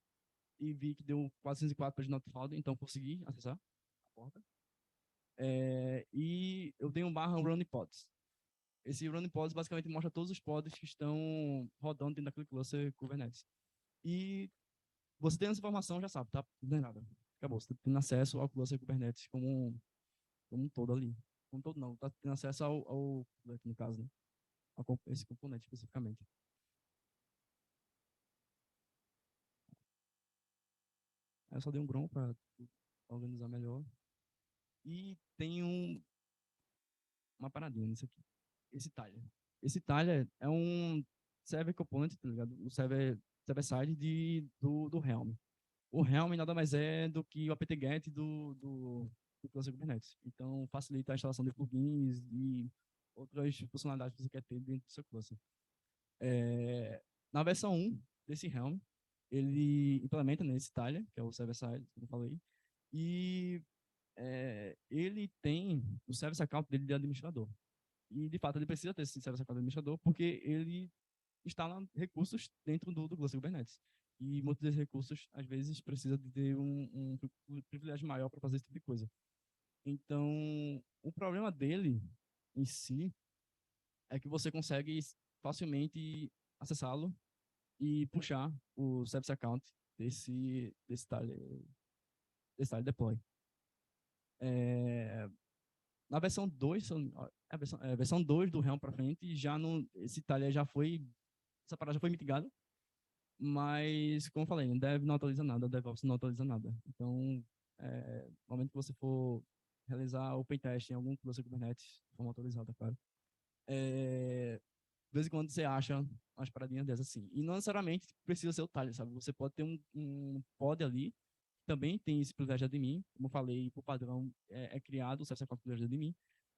e vi que deu 404 para not found, então consegui acessar a porta. E eu dei um barra running pods. Esse running pods basicamente mostra todos os pods que estão rodando dentro daquele cluster Kubernetes. E você tendo essa informação já sabe, tá? Não é nada. Acabou. Você tá tendo acesso ao cluster Kubernetes como um todo ali. Como um todo não, tá tendo acesso ao no caso, né? Esse componente especificamente. Aí eu só dei um grom para organizar melhor. E tem uma paradinha nisso aqui. Esse tiler. Esse tiler é um server component, tá ligado? O server side do Helm. O Helm nada mais é do que o apt-get do cluster Kubernetes. Então, facilita a instalação de plugins e outras funcionalidades que você quer ter dentro do seu cluster. Na versão 1 desse Helm, ele implementa nesse tiler, que é o server-side, como eu falei, e ele tem o service account dele de administrador. E, de fato, ele precisa ter esse service account de administrador porque ele instala recursos dentro do cluster Kubernetes. E muitos desses recursos, às vezes, precisa de ter um privilégio maior para fazer esse tipo de coisa. Então, o problema dele, em si, é que você consegue facilmente acessá-lo e puxar o service account desse tile deploy. Na versão 2, a versão 2 do Helm para frente, já não, essa parada já foi mitigada, mas, como eu falei, o Dev não atualiza nada, o DevOps não atualiza nada. Então, no momento que você for realizar o pentest em algum cluster Kubernetes, de forma atualizada, claro, de vez em quando você acha umas paradinhas dessas assim. E não necessariamente precisa ser o Tile, sabe? Você pode ter um pod ali, que também tem esse privilégio de admin, como eu falei, por padrão criado o serviço com privilégio de admin,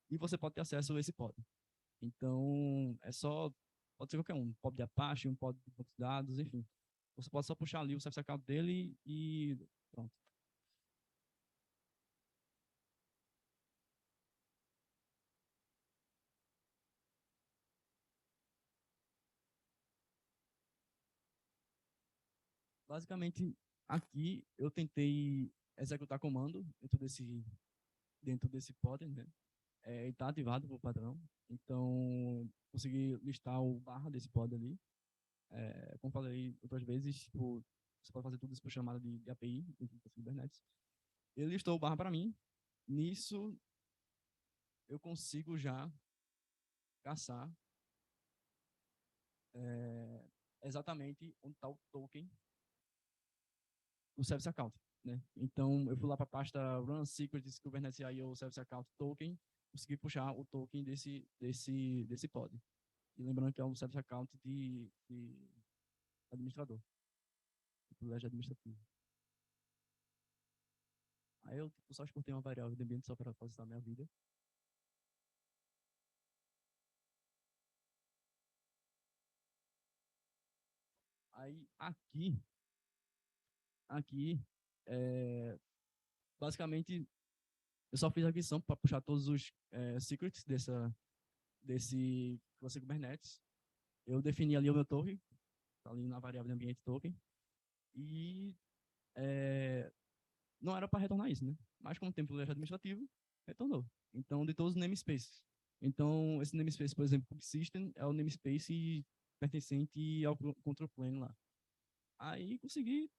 e você pode ter acesso a esse pod. Então, pode ser qualquer um pod de Apache, um pod de bancos de dados, enfim. Você pode só puxar ali o service account dele e pronto. Basicamente, aqui eu tentei executar comando dentro desse pod, né? E está ativado por padrão. Então, consegui listar o barra desse pod ali. Como falei outras vezes, tipo, você pode fazer tudo isso por chamada de API dentro do Kubernetes. Ele listou o barra para mim. Nisso, eu consigo já caçar exatamente onde está o token do Service Account, né? Então, eu fui lá para a pasta Run Secrets Kubernetes IO Service Account Token, consegui puxar o token desse pod. E lembrando que é um Service Account de administrador, de privilégio administrativo. Aí eu tipo, só exportei uma variável de ambiente só para facilitar a minha vida. Aí aqui, basicamente, eu só fiz a aquisição para puxar todos os secrets desse Cluster Kubernetes. Eu defini ali o meu token, tá ali na variável de ambiente token, e não era para retornar isso, né? Mas como tem privilégio administrativo, retornou. Então, de todos os namespaces. Então, esse namespace, por exemplo, System é o namespace pertencente ao control plane lá. Aí consegui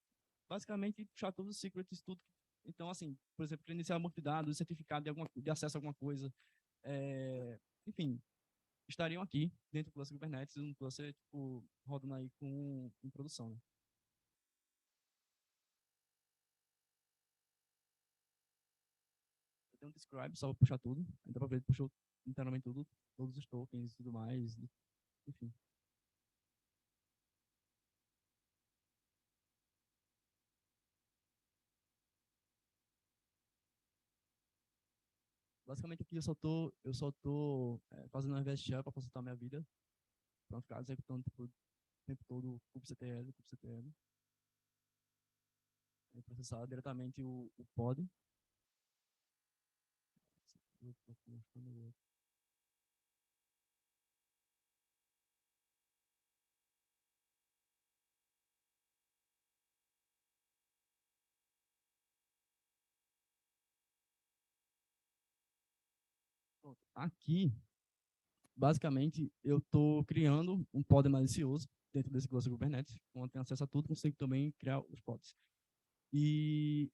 basicamente puxar todos os secrets, tudo. Então, assim, por exemplo, credencial de dados, certificado de acesso a alguma coisa, enfim, estariam aqui dentro do cluster Kubernetes, um cluster tipo, rodando aí em produção. Né? Eu tenho um describe só para puxar tudo. Aí dá para ver que puxou literalmente tudo, todos os tokens e tudo mais, enfim. Basicamente aqui eu só tô fazendo uma investigação para facilitar a minha vida, para não ficar executando tipo, o tempo todo kubectl, e processar diretamente o pod. Aqui, basicamente, eu estou criando um pod malicioso dentro desse cluster Kubernetes, onde tem acesso a tudo, consigo também criar os pods. E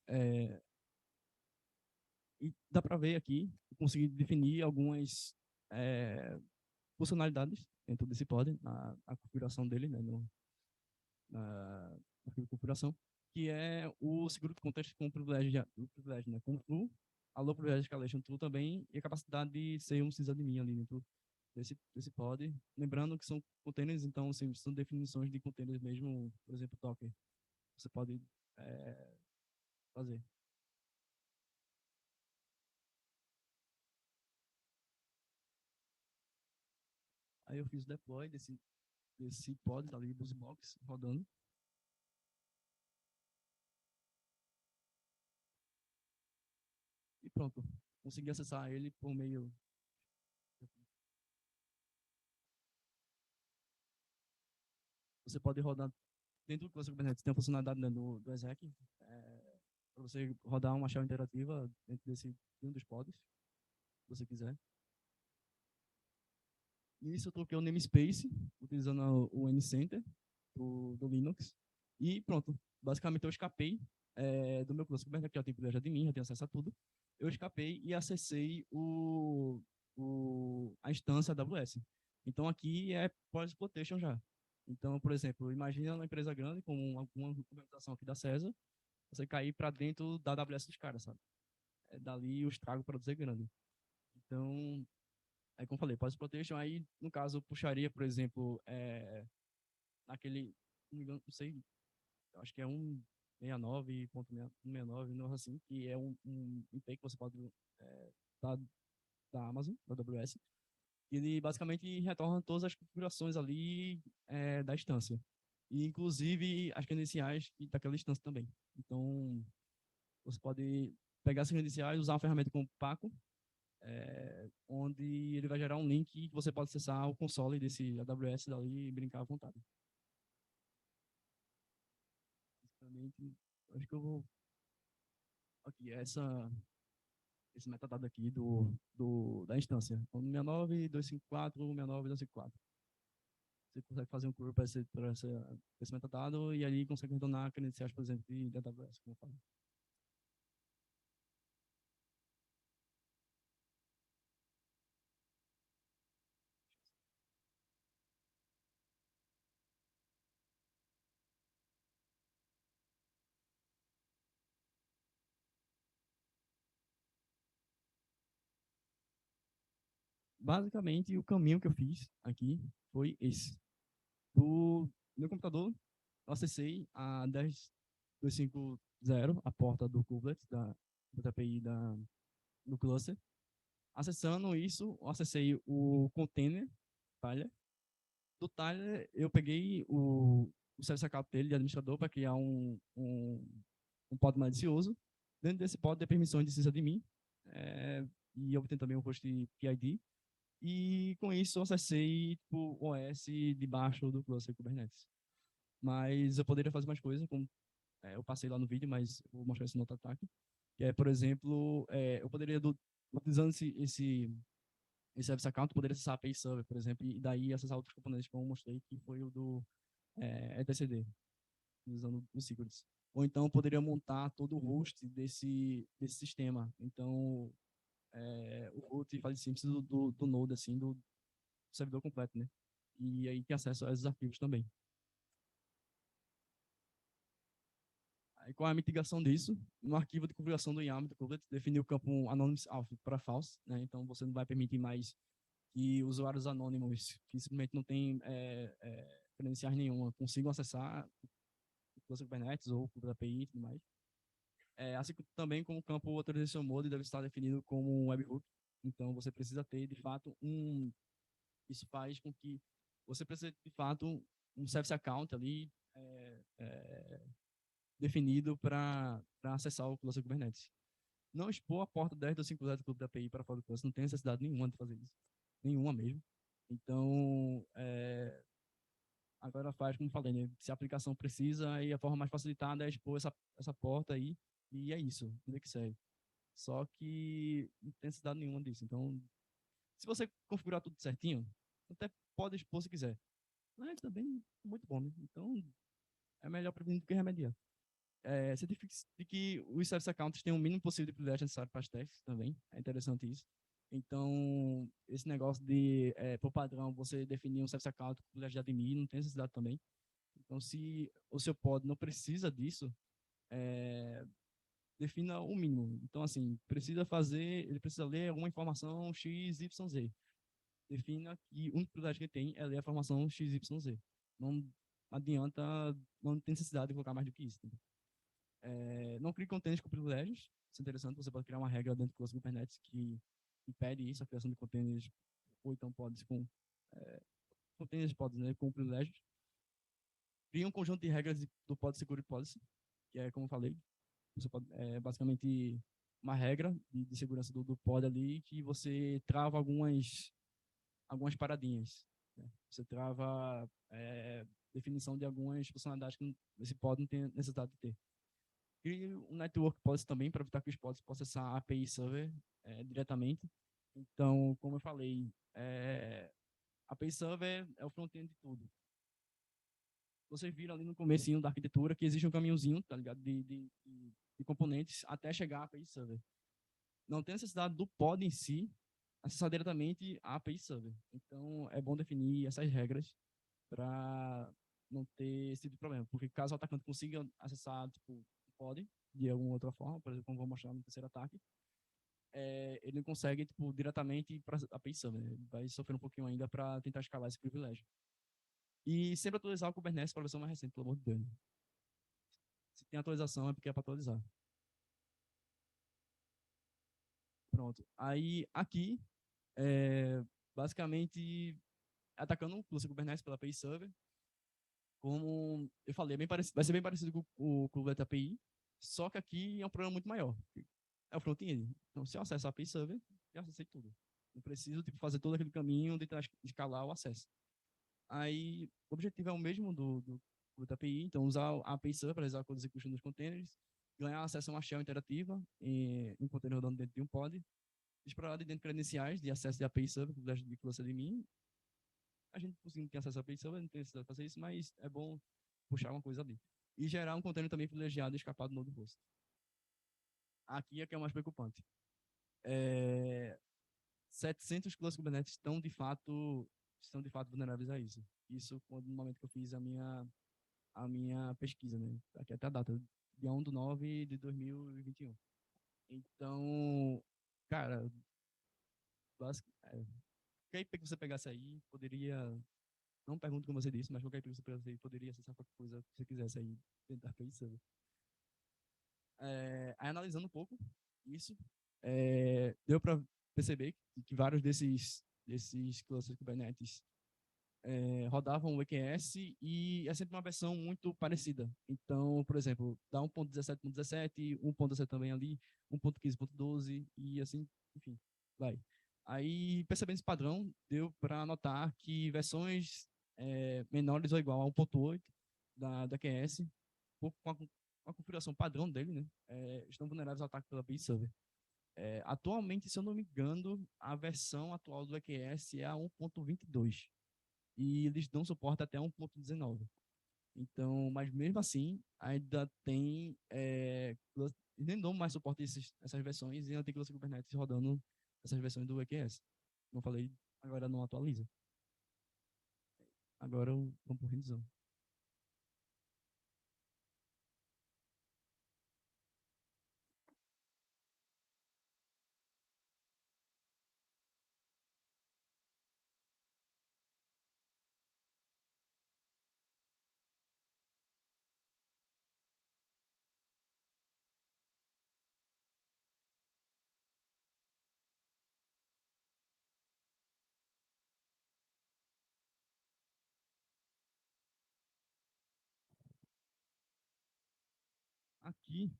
dá para ver aqui, eu consegui definir algumas funcionalidades dentro desse pod, na configuração dele, né, na configuração, que é o seguro de contexto com privilégio, né, com true, a low privilege escalation true também, e a capacidade de ser um sysadmin ali dentro desse pod. Lembrando que são containers, então assim, são definições de containers mesmo, por exemplo, Docker. Você pode fazer. Aí eu fiz o deploy desse pod ali, dos box rodando. E pronto, consegui acessar ele por meio. Você pode rodar dentro do cluster Kubernetes, tem a funcionalidade, né, do exec, para você rodar uma shell interativa dentro de um dos pods, se você quiser. E isso eu troquei o namespace, utilizando o NCenter do Linux. E pronto, basicamente eu escapei do meu cluster Kubernetes, que já tem privilégio de mim, já tenho acesso a tudo. Eu escapei e acessei a instância AWS. Então aqui é pós-exploitation já. Então, por exemplo, imagina uma empresa grande, como uma implementação aqui da César, você cair para dentro da AWS dos caras, sabe? Dali o estrago para dizer grande. Então, aí como eu falei, pós-exploitation, aí no caso eu puxaria, por exemplo, naquele, não sei, acho que é 169.169, não assim, que é um IP que você pode da Amazon, da AWS, e ele basicamente retorna todas as configurações ali da instância. E, inclusive, as credenciais daquela instância também. Então, você pode pegar essas credenciais e usar uma ferramenta como Paco, onde ele vai gerar um link que você pode acessar o console desse AWS dali e brincar à vontade. Basicamente, acho que eu vou Aqui, esse metadado aqui da instância. Então, 69.254, 69.254. Você consegue fazer um curl para esse metadado e ali consegue retornar credenciais, por exemplo, de AWS, como eu falei. Basicamente, o caminho que eu fiz aqui foi esse. Do meu computador, eu acessei a 10.250, a porta do kubelet, da API do cluster. Acessando isso, eu acessei o container, Tyler. Do Tyler, eu peguei o service account dele, de administrador, para criar um pod malicioso. Dentro desse pod, tem permissões de sysadmin, e eu obtenho também um host PID. E com isso eu acessei tipo, o OS debaixo do cluster Kubernetes. Mas eu poderia fazer mais coisas, como eu passei lá no vídeo, mas vou mostrar isso no outro ataque. Que é, por exemplo, eu poderia, utilizando esse service account, poderia acessar a API Server, por exemplo, e daí acessar outros componentes, como eu mostrei, que foi o do etcd, usando os secrets. Ou então eu poderia montar todo o host desse sistema. Então, o root faz simples do node, assim, do servidor completo, né? E aí tem acesso a esses arquivos também. Aí, qual é a mitigação disso? No arquivo de configuração do YAML do kubelet, definir o campo anonymous auth para false, né? Então, você não vai permitir mais que usuários anônimos, que simplesmente não têm credenciais nenhuma, consigam acessar o cluster Kubernetes ou o Kubernetes API e tudo mais. Assim também como o campo authorization mode deve estar definido como um webhook. Então, você precisa ter, de fato, isso faz com que você precise, de fato, um service account ali definido para acessar o cluster Kubernetes. Não expor a porta 10.250 do clube da API para fora do cluster, não tem necessidade nenhuma de fazer isso. Nenhuma mesmo. Então, agora faz, como falei, né? Se a aplicação precisa, aí a forma mais facilitada é expor essa porta aí, e é isso, vida que segue. Só que não tem necessidade nenhuma disso. Então, se você configurar tudo certinho, até pode expor se quiser. Mas também é muito bom, né? Então, é melhor prevenir do que remediar. Certifique de que os service accounts têm o mínimo possível de privilégio necessário para as testes também. É interessante isso. Então, esse negócio de, por padrão, você definir um service account com privilégio de admin, não tem necessidade também. Então, se o seu pod não precisa disso, defina o mínimo. Então, assim, ele precisa ler alguma informação X, Y, Z. Defina que o único privilégio que ele tem é ler a informação X, Y, Z. Não adianta, não tem necessidade de colocar mais do que isso. Não crie containers com privilégios. Isso é interessante, você pode criar uma regra dentro do cluster Kubernetes que impede isso, a criação de containers, ou então pods containers pods, né, com privilégios. Cria um conjunto de regras do pod security policy, que é como eu falei, você pode, basicamente uma regra de segurança do pod ali que você trava algumas paradinhas. Né? Você trava definição de algumas funcionalidades que esse pod não tem necessidade de ter. Crie um network policy também para evitar que os pods possam acessar a API server diretamente. Então, como eu falei, a API server é o front-end de tudo. Vocês viram ali no comecinho da arquitetura que existe um caminhozinho, tá ligado? De componentes até chegar à API server. Não tem necessidade do pod em si acessar diretamente a API server. Então, é bom definir essas regras para não ter esse tipo de problema. Porque caso o atacante consiga acessar tipo, o pod de alguma outra forma, por exemplo, como vou mostrar no terceiro ataque, ele não consegue tipo, diretamente para a API server. Ele vai sofrer um pouquinho ainda para tentar escalar esse privilégio. E sempre atualizar o Kubernetes para a versão mais recente, pelo amor de Deus. Se tem atualização, é porque é para atualizar. Pronto. Aí, aqui, basicamente, atacando o cluster Kubernetes pela API Server. Como eu falei, vai ser bem parecido com o Kubernetes API, só que aqui é um problema muito maior. É o front-end. Então, se eu acesso a API Server, eu acessei tudo. Não preciso tipo, fazer todo aquele caminho de escalar o acesso. Aí, o objetivo é o mesmo do Kubernetes API, então usar a API Server para realizar a execution dos containers ganhar acesso a uma shell interativa em container rodando dentro de um pod, explorar de dentro credenciais de acesso de API Server, de cluster de mim. A gente não tem acesso a API Server, não tem necessidade de fazer isso, mas é bom puxar uma coisa ali. E gerar um container também privilegiado e escapado no node host. Aqui é que é o mais preocupante. 700 clusters Kubernetes estão de fato vulneráveis a isso. Isso no momento que eu fiz a minha pesquisa, né? Aqui até a data, dia 1/9 de 2021. Então, cara, qualquer IP que você pegasse aí, poderia, não pergunto como você disse, mas qualquer IP que você pegasse aí, poderia acessar qualquer coisa que você quisesse aí dentro da API Server. Aí, analisando um pouco isso, deu para perceber que vários desses clusters Kubernetes rodavam o EQS e é sempre uma versão muito parecida. Então, por exemplo, dá 1.17.17, 1.17 também ali, 1.15.12 e assim, enfim, vai. Aí, percebendo esse padrão, deu para notar que versões menores ou igual a 1.8 da EQS, com a configuração padrão dele, né, estão vulneráveis ao ataque pela API Server. Atualmente, se eu não me engano, a versão atual do EQS é a 1.22 e eles dão suporte até 1.19. Então, mas mesmo assim, ainda tem nem dão mais suporte a essas versões e ainda tem cluster Kubernetes rodando essas versões do EQS. Como eu falei, agora não atualiza. Agora vamos por revisão. Aqui,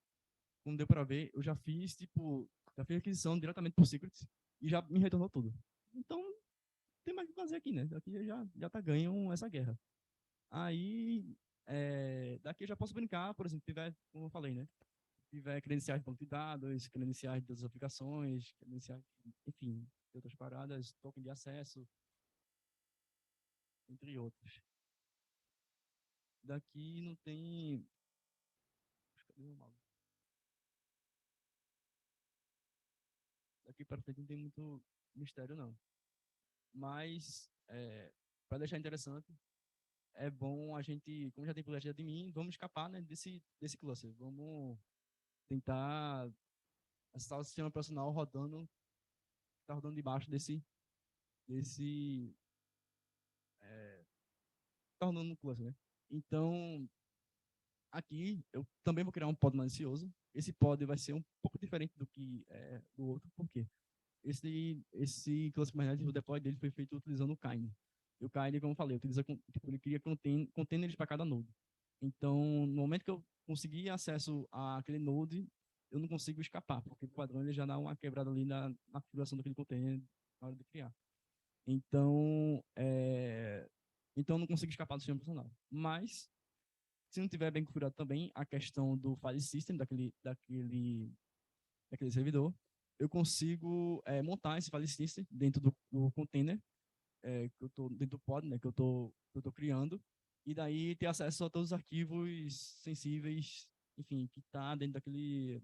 como deu para ver, eu já fiz aquisição diretamente por Secrets e já me retornou tudo. Então, não tem mais o que fazer aqui, né? Daqui já tá ganho essa guerra. Aí, daqui eu já posso brincar, por exemplo, tiver, como eu falei, né? Tiver credenciais de banco de dados, credenciais de outras aplicações, credenciais, enfim, de outras paradas, token de acesso, entre outros. Daqui não tem. Cadê o mouse? Daqui para frente não tem muito mistério, não. Mas, para deixar interessante, é bom a gente, como já tem projeto de mim, vamos escapar, né, desse cluster. Vamos tentar acessar o sistema operacional está rodando debaixo tá rodando no cluster, né? Então, aqui eu também vou criar um pod malicioso. Esse pod vai ser um pouco diferente do que do outro, por quê? Esse cluster Kubernetes, o deploy dele foi feito utilizando o Kine. E o Kine, como eu falei, ele cria containers para cada node. Então, no momento que eu conseguir acesso àquele node, eu não consigo escapar, porque o padrão ele já dá uma quebrada ali na configuração daquele container na hora de criar. Então, eu não consigo escapar do sistema operacional. Mas, se não tiver bem configurado também a questão do file system daquele servidor, eu consigo montar esse file system dentro do container que eu tô dentro do pod, né, que eu tô criando, e daí ter acesso a todos os arquivos sensíveis, enfim, que está dentro daquele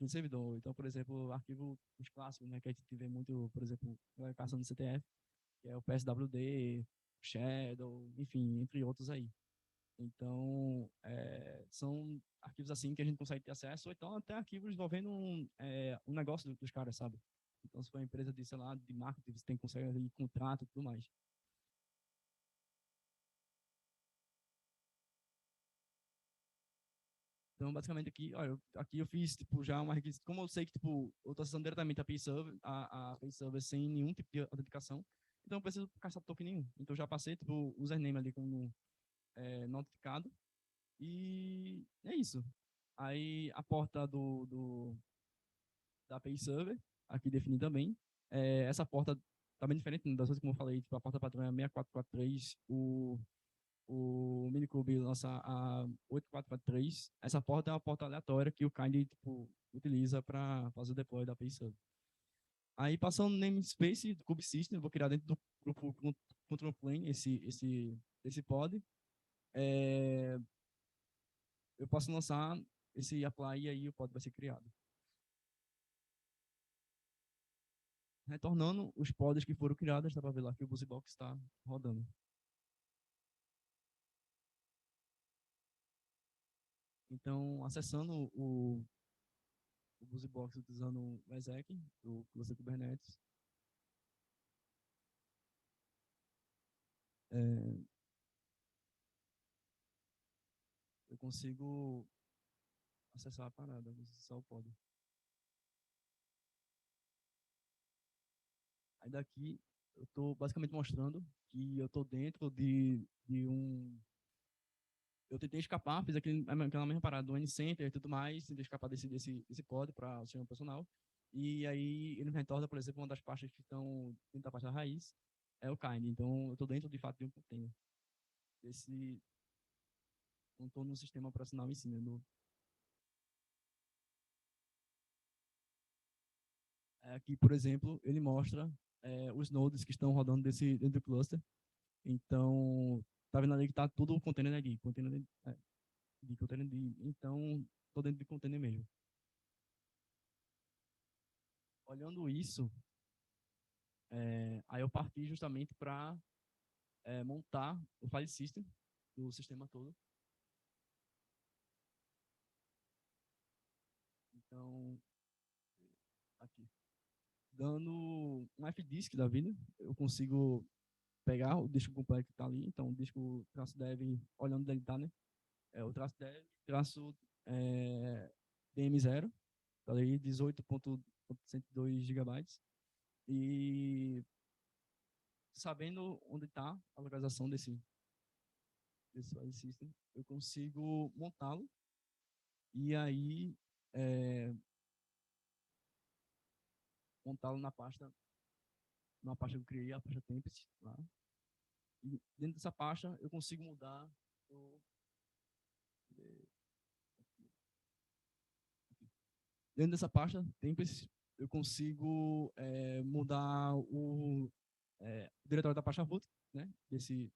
servidor. Então, por exemplo, arquivo os clássicos, né, que a gente vê muito, por exemplo, na aplicação do CTF, que é o PSWD, Shadow, enfim, entre outros aí. Então, são arquivos assim que a gente consegue ter acesso, ou então até arquivos envolvendo um negócio dos caras, sabe? Então, se for uma empresa de, sei lá, de marketing, você consegue ali contrato e tudo mais. Então, basicamente aqui, olha, aqui eu fiz, tipo, já uma requisito, como eu sei que, tipo, eu estou acessando diretamente a API Server, a API Server sem nenhum tipo de autenticação, então eu não preciso caçar token nenhum. Então, eu já passei, tipo, o username ali como notificado, e é isso. Aí, a porta da API Server, aqui definida também. Essa porta tá bem diferente das outras, como eu falei, tipo, a porta padrão é 6443, o Minikube lança a 8443, essa porta é uma porta aleatória que o Kind tipo, utiliza para fazer o deploy da API Server. Aí, passando no namespace do Kube System, eu vou criar dentro do grupo Control Plane esse pod. Eu posso lançar esse apply e aí o pod vai ser criado. Retornando os pods que foram criados, dá para ver lá que o BusyBox está rodando. Então, acessando o BusyBox utilizando o exec, o Cluster Kubernetes, eu consigo acessar a parada, acessar o pod. Aí daqui eu estou basicamente mostrando que eu estou dentro de um... Eu tentei escapar, fiz aquela mesma parada do N-Center e tudo mais, tentei escapar desse pod para o sistema operacional. E aí ele me retorna, por exemplo, uma das pastas que estão dentro da pasta raiz é o kind. Então eu estou dentro de fato de um container. Não estou no sistema operacional em si, né? Aqui, por exemplo, ele mostra os nodes que estão rodando dentro do cluster. Então, tá vendo ali que tá tudo o container ali, container então, tô dentro de container mesmo. Olhando isso, aí eu parti justamente para montar o file system do sistema todo. Então, aqui, dando um fdisk da vida, eu consigo pegar o disco completo que está ali. Então, o disco -dev, olhando onde ele está, né? O -dev, DM0, tá ali 18.102 GB. E sabendo onde está a localização desse file system, eu consigo montá-lo e aí montá-lo na pasta que eu criei, a pasta Tempest lá. E dentro dessa pasta eu consigo mudar dentro dessa pasta Tempest eu consigo mudar o diretório da pasta root, né, desse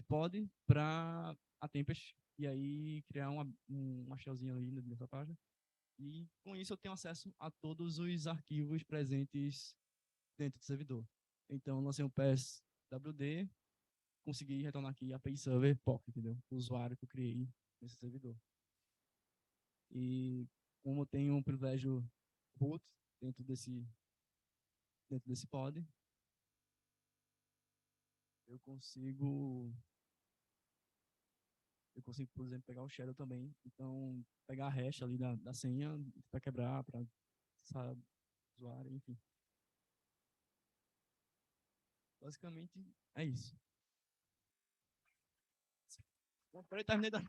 pod para a Tempest e aí criar uma shellzinha ali nessa página. E com isso eu tenho acesso a todos os arquivos presentes dentro do servidor. Então, lancei um PSWD, consegui retornar aqui a API Server POC, entendeu? O usuário que eu criei nesse servidor. E como eu tenho um privilégio root dentro desse pod, eu consigo, por exemplo, pegar o shadow também. Então, pegar a hash ali da senha para quebrar, para usuário, enfim. Basicamente, é isso. Peraí, terminei da...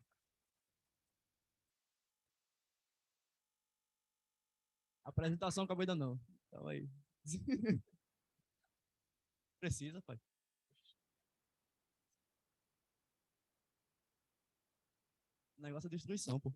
A apresentação acabou ainda não. Então aí. Precisa, pai. O negócio é destruição, pô.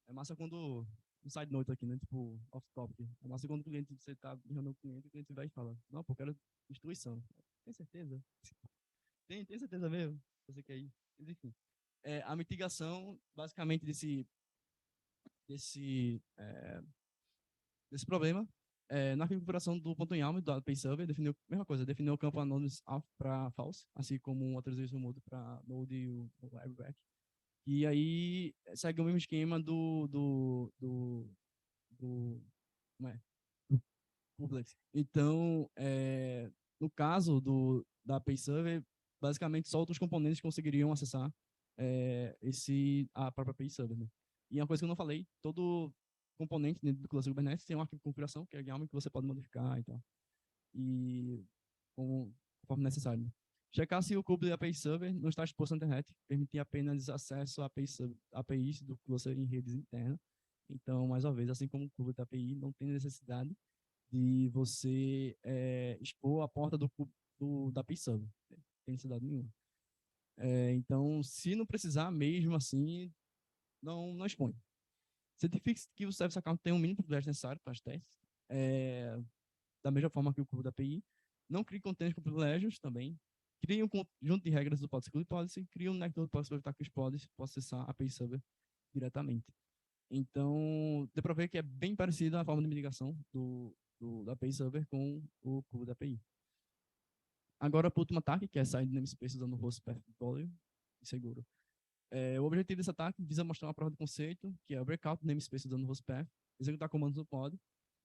É massa quando... Um side note aqui, né? Tipo, off-topic. É massa quando o cliente, você tá mirando o cliente vai e fala, não, pô, quero destruição. Tem certeza? Tem certeza mesmo? Você quer ir? Mas, enfim. A mitigação, basicamente, desse problema, na configuração do ponto YAML do API Server, definiu a mesma coisa, definiu o campo anonymous para false, assim como um authorization mode para node e o airbag. E aí segue o mesmo esquema do como é? Do public. Então, no caso da API Server, basicamente só outros componentes conseguiriam acessar a própria API Server. Né? E uma coisa que eu não falei, todo componente dentro do cluster Kubernetes tem um arquivo de configuração, que é YAML, que você pode modificar e tal. E conforme necessário. Checar se o kube da API Server não está exposto à internet, permitir apenas acesso a APIs do cluster em redes internas. Então, mais uma vez, assim como o Kubernetes API, não tem necessidade de você expor a porta da API Server. Não tem necessidade nenhuma. Então, se não precisar mesmo assim, não expõe. Certifique que o Service Account tem o mínimo privilégio necessário para as testes, da mesma forma que o Kubernetes API. Não crie containers com privilégios também. Crie um conjunto de regras do Pod Security Policy, crie um network policy para evitar que os pods possam acessar a API Server diretamente. Então, deu para ver que é bem parecido a forma de mitigação da API Server com o Kubernetes API. Agora, para o último ataque, que é sair de namespace usando o host path volume seguro. O objetivo desse ataque visa mostrar uma prova de conceito, que é o breakout do namespace usando o host path, executar comandos no pod,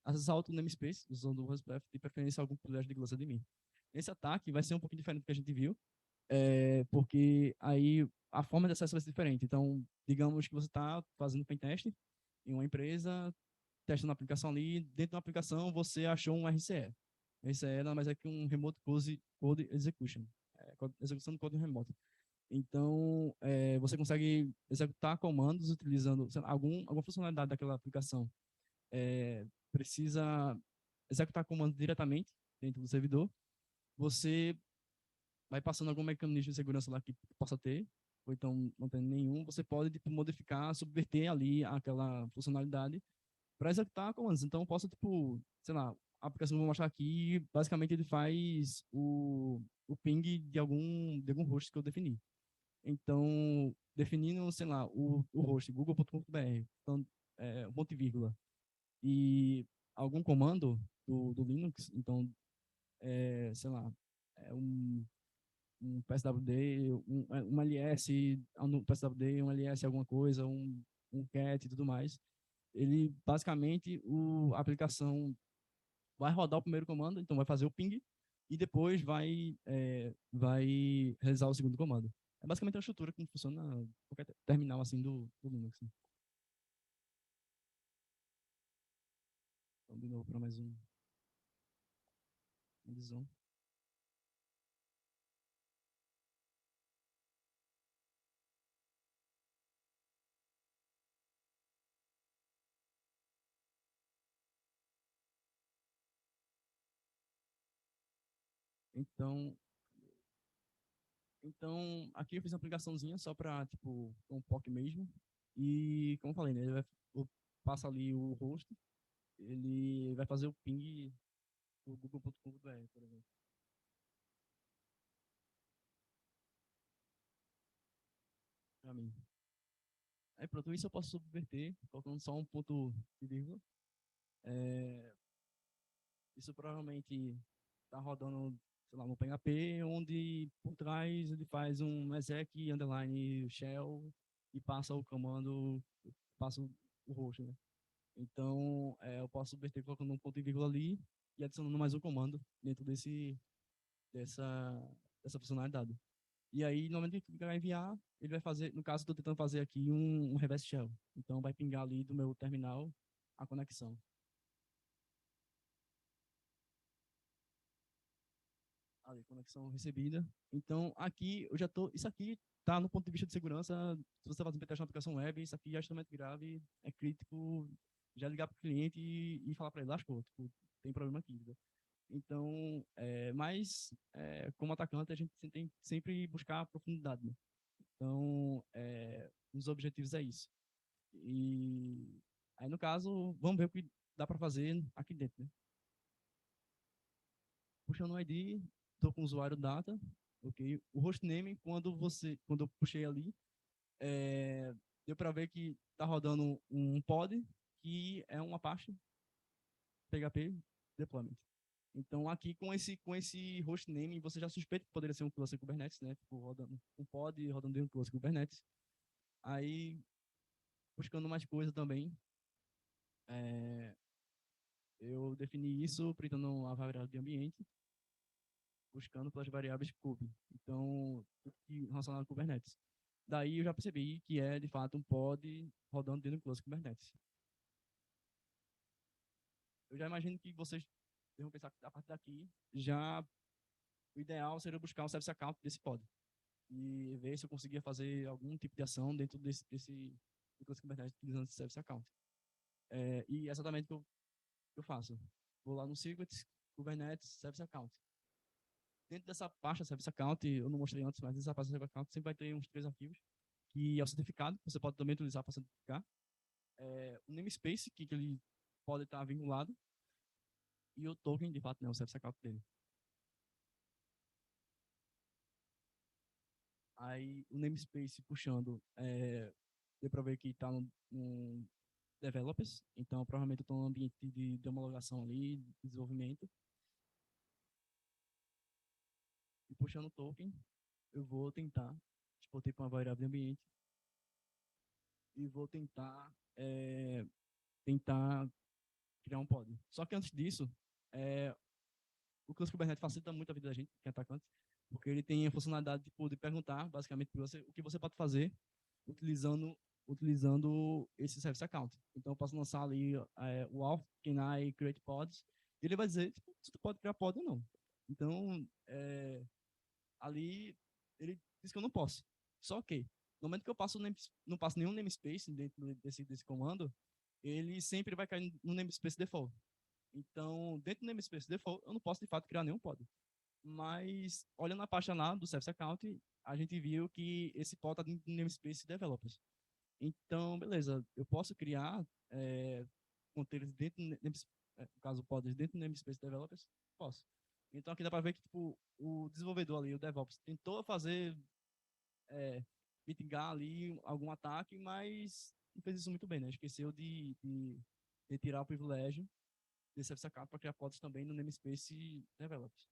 acessar outro namespace usando o host path, de preferência algum privilégio de glossa de mim. Esse ataque vai ser um pouquinho diferente do que a gente viu, porque aí a forma de acesso vai ser diferente. Então, digamos que você está fazendo pentest em uma empresa, testando a aplicação ali, dentro da aplicação você achou um RCE. RCE nada mais é que um Remote Code Execution, execução de código remoto. Então, você consegue executar comandos utilizando alguma funcionalidade daquela aplicação. Precisa executar comandos diretamente dentro do servidor. Você vai passando algum mecanismo de segurança lá que possa ter, ou então não tem nenhum. Você pode tipo, modificar, subverter ali aquela funcionalidade para executar comandos. Então, eu posso, tipo, sei lá, a aplicação que eu vou mostrar aqui, basicamente ele faz o ping de algum host que eu defini. Então, definindo, sei lá, o host, google.com.br, então, um ponto e vírgula, e algum comando do Linux, então, sei lá, um PSWD, um ls, um PSWD, um ls alguma coisa, um cat e tudo mais, ele, basicamente, a aplicação vai rodar o primeiro comando, então vai fazer o ping, e depois vai realizar o segundo comando. É basicamente a estrutura que funciona qualquer terminal assim do Linux. Então, de novo, para mais uma visão. Então, aqui eu fiz uma aplicaçãozinha só para, tipo, um POC mesmo. E, como eu falei, né, passa ali o host, ele vai fazer o ping do google.com.br, por exemplo. Para mim. Aí, pronto, isso eu posso subverter, colocando só um ponto de vírgula. Isso provavelmente está rodando, sei lá, no PHP, onde por trás ele faz um exec underline shell e passa o comando, passa o host, né? Então, eu posso subverter colocando um ponto e vírgula ali e adicionando mais um comando dentro dessa funcionalidade. E aí, no momento que ele vai enviar, ele vai fazer, no caso, estou tentando fazer aqui um reverse shell. Então, vai pingar ali do meu terminal a conexão. Ali, conexão recebida. Então, aqui eu já tô. Isso aqui tá no ponto de vista de segurança. Se você está fazendo teste na aplicação web, isso aqui é extremamente grave, é crítico. Já ligar para o cliente e falar para ele, lascou, tipo, tem problema aqui. Entendeu? Então, como atacante, a gente tem sempre buscar a profundidade. Né? Então, um dos objetivos é isso. E aí, no caso, vamos ver o que dá para fazer aqui dentro. Né? Puxando o ID, estou com o usuário data, ok? O hostname, quando eu puxei ali, deu para ver que está rodando um pod, que é uma Apache PHP deployment. Então, aqui com esse hostname, você já suspeita que poderia ser um cluster Kubernetes, né? Tipo, rodando um pod rodando dentro do cluster Kubernetes. Aí, buscando mais coisa também, eu defini isso printando a variável de ambiente, buscando pelas variáveis kube. Então, tudo que relacionado a Kubernetes. Daí eu já percebi que é, de fato, um pod rodando dentro do cluster Kubernetes. Eu já imagino que vocês devem pensar que a partir daqui, já o ideal seria buscar o service account desse pod e ver se eu conseguia fazer algum tipo de ação dentro desse cluster Kubernetes utilizando esse service account. E é exatamente o que eu faço. Vou lá no Secrets, Kubernetes, Service Account. Dentro dessa pasta Service Account, eu não mostrei antes, mas nessa pasta Service Account sempre vai ter uns 3 arquivos, que é o certificado, que você pode também utilizar para certificar. O namespace, que ele pode estar vinculado, e o token, de fato, né, o Service Account dele. Aí o namespace puxando, deu para ver que está no developers, então provavelmente eu estou no ambiente de homologação ali, de desenvolvimento. E puxando o token, eu vou tentar, exportei para uma variável de ambiente, e vou tentar criar um pod. Só que antes disso, o Cluster Kubernetes facilita muito a vida da gente, que é atacante, porque ele tem a funcionalidade de perguntar, basicamente, o que você pode fazer utilizando esse Service Account. Então, eu posso lançar ali o auth, can I create pods, e ele vai dizer se tu pode criar pod ou não. Então, ali, ele diz que eu não posso. Só que, no momento que eu não passo nenhum namespace dentro desse comando, ele sempre vai cair no namespace default. Então, dentro do namespace default, eu não posso, de fato, criar nenhum pod. Mas, olhando a pasta lá do Service Account, a gente viu que esse pod está dentro do namespace developers. Então, beleza, eu posso criar containers dentro do namespace, no caso, pods dentro do namespace developers? Posso. Então, aqui dá para ver que tipo, o desenvolvedor ali, o DevOps, tentou fazer, mitigar ali algum ataque, mas não fez isso muito bem, né? Esqueceu de tirar o privilégio desse Service Account para criar pods também no namespace developers.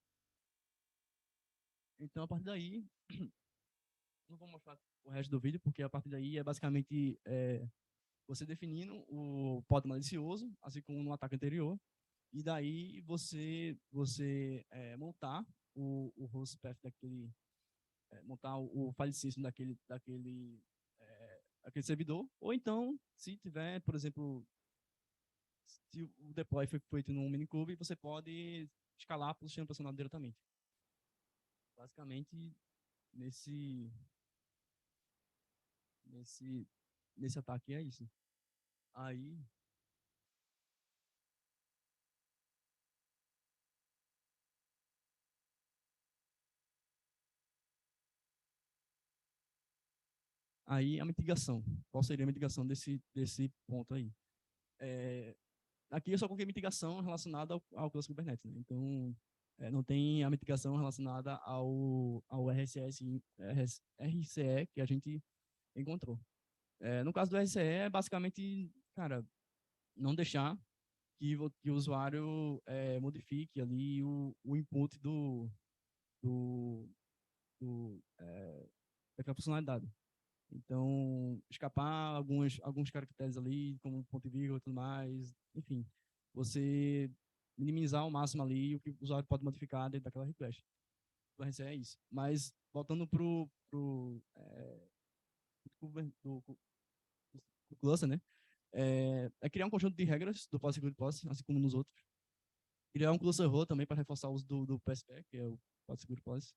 Então, a partir daí, não vou mostrar o resto do vídeo, porque a partir daí é basicamente você definindo o pod malicioso, assim como no ataque anterior, e daí você montar o host path daquele, montar o file system daquele servidor, ou então, se tiver, por exemplo, se o deploy foi feito num minikube, você pode escalar para o sistema operacional diretamente. Basicamente, nesse ataque é isso. Aí, a mitigação. Qual seria a mitigação desse ponto aí? Aqui eu só coloquei mitigação relacionada ao Cluster Kubernetes, né? Então, não tem a mitigação relacionada ao RCE que a gente encontrou. No caso do RCE, é basicamente, cara, não deixar que o usuário modifique ali o input daquela funcionalidade. Então, escapar alguns caracteres ali, como ponto e vírgula e tudo mais, enfim, você minimizar ao máximo ali o que o usuário pode modificar dentro daquela request. O RCE é isso. Mas, voltando pro cluster, né? É criar um conjunto de regras do PostgreSQL Policy, assim como nos outros. Criar um cluster role também para reforçar o uso do PSP, que é o PostgreSQL Policy.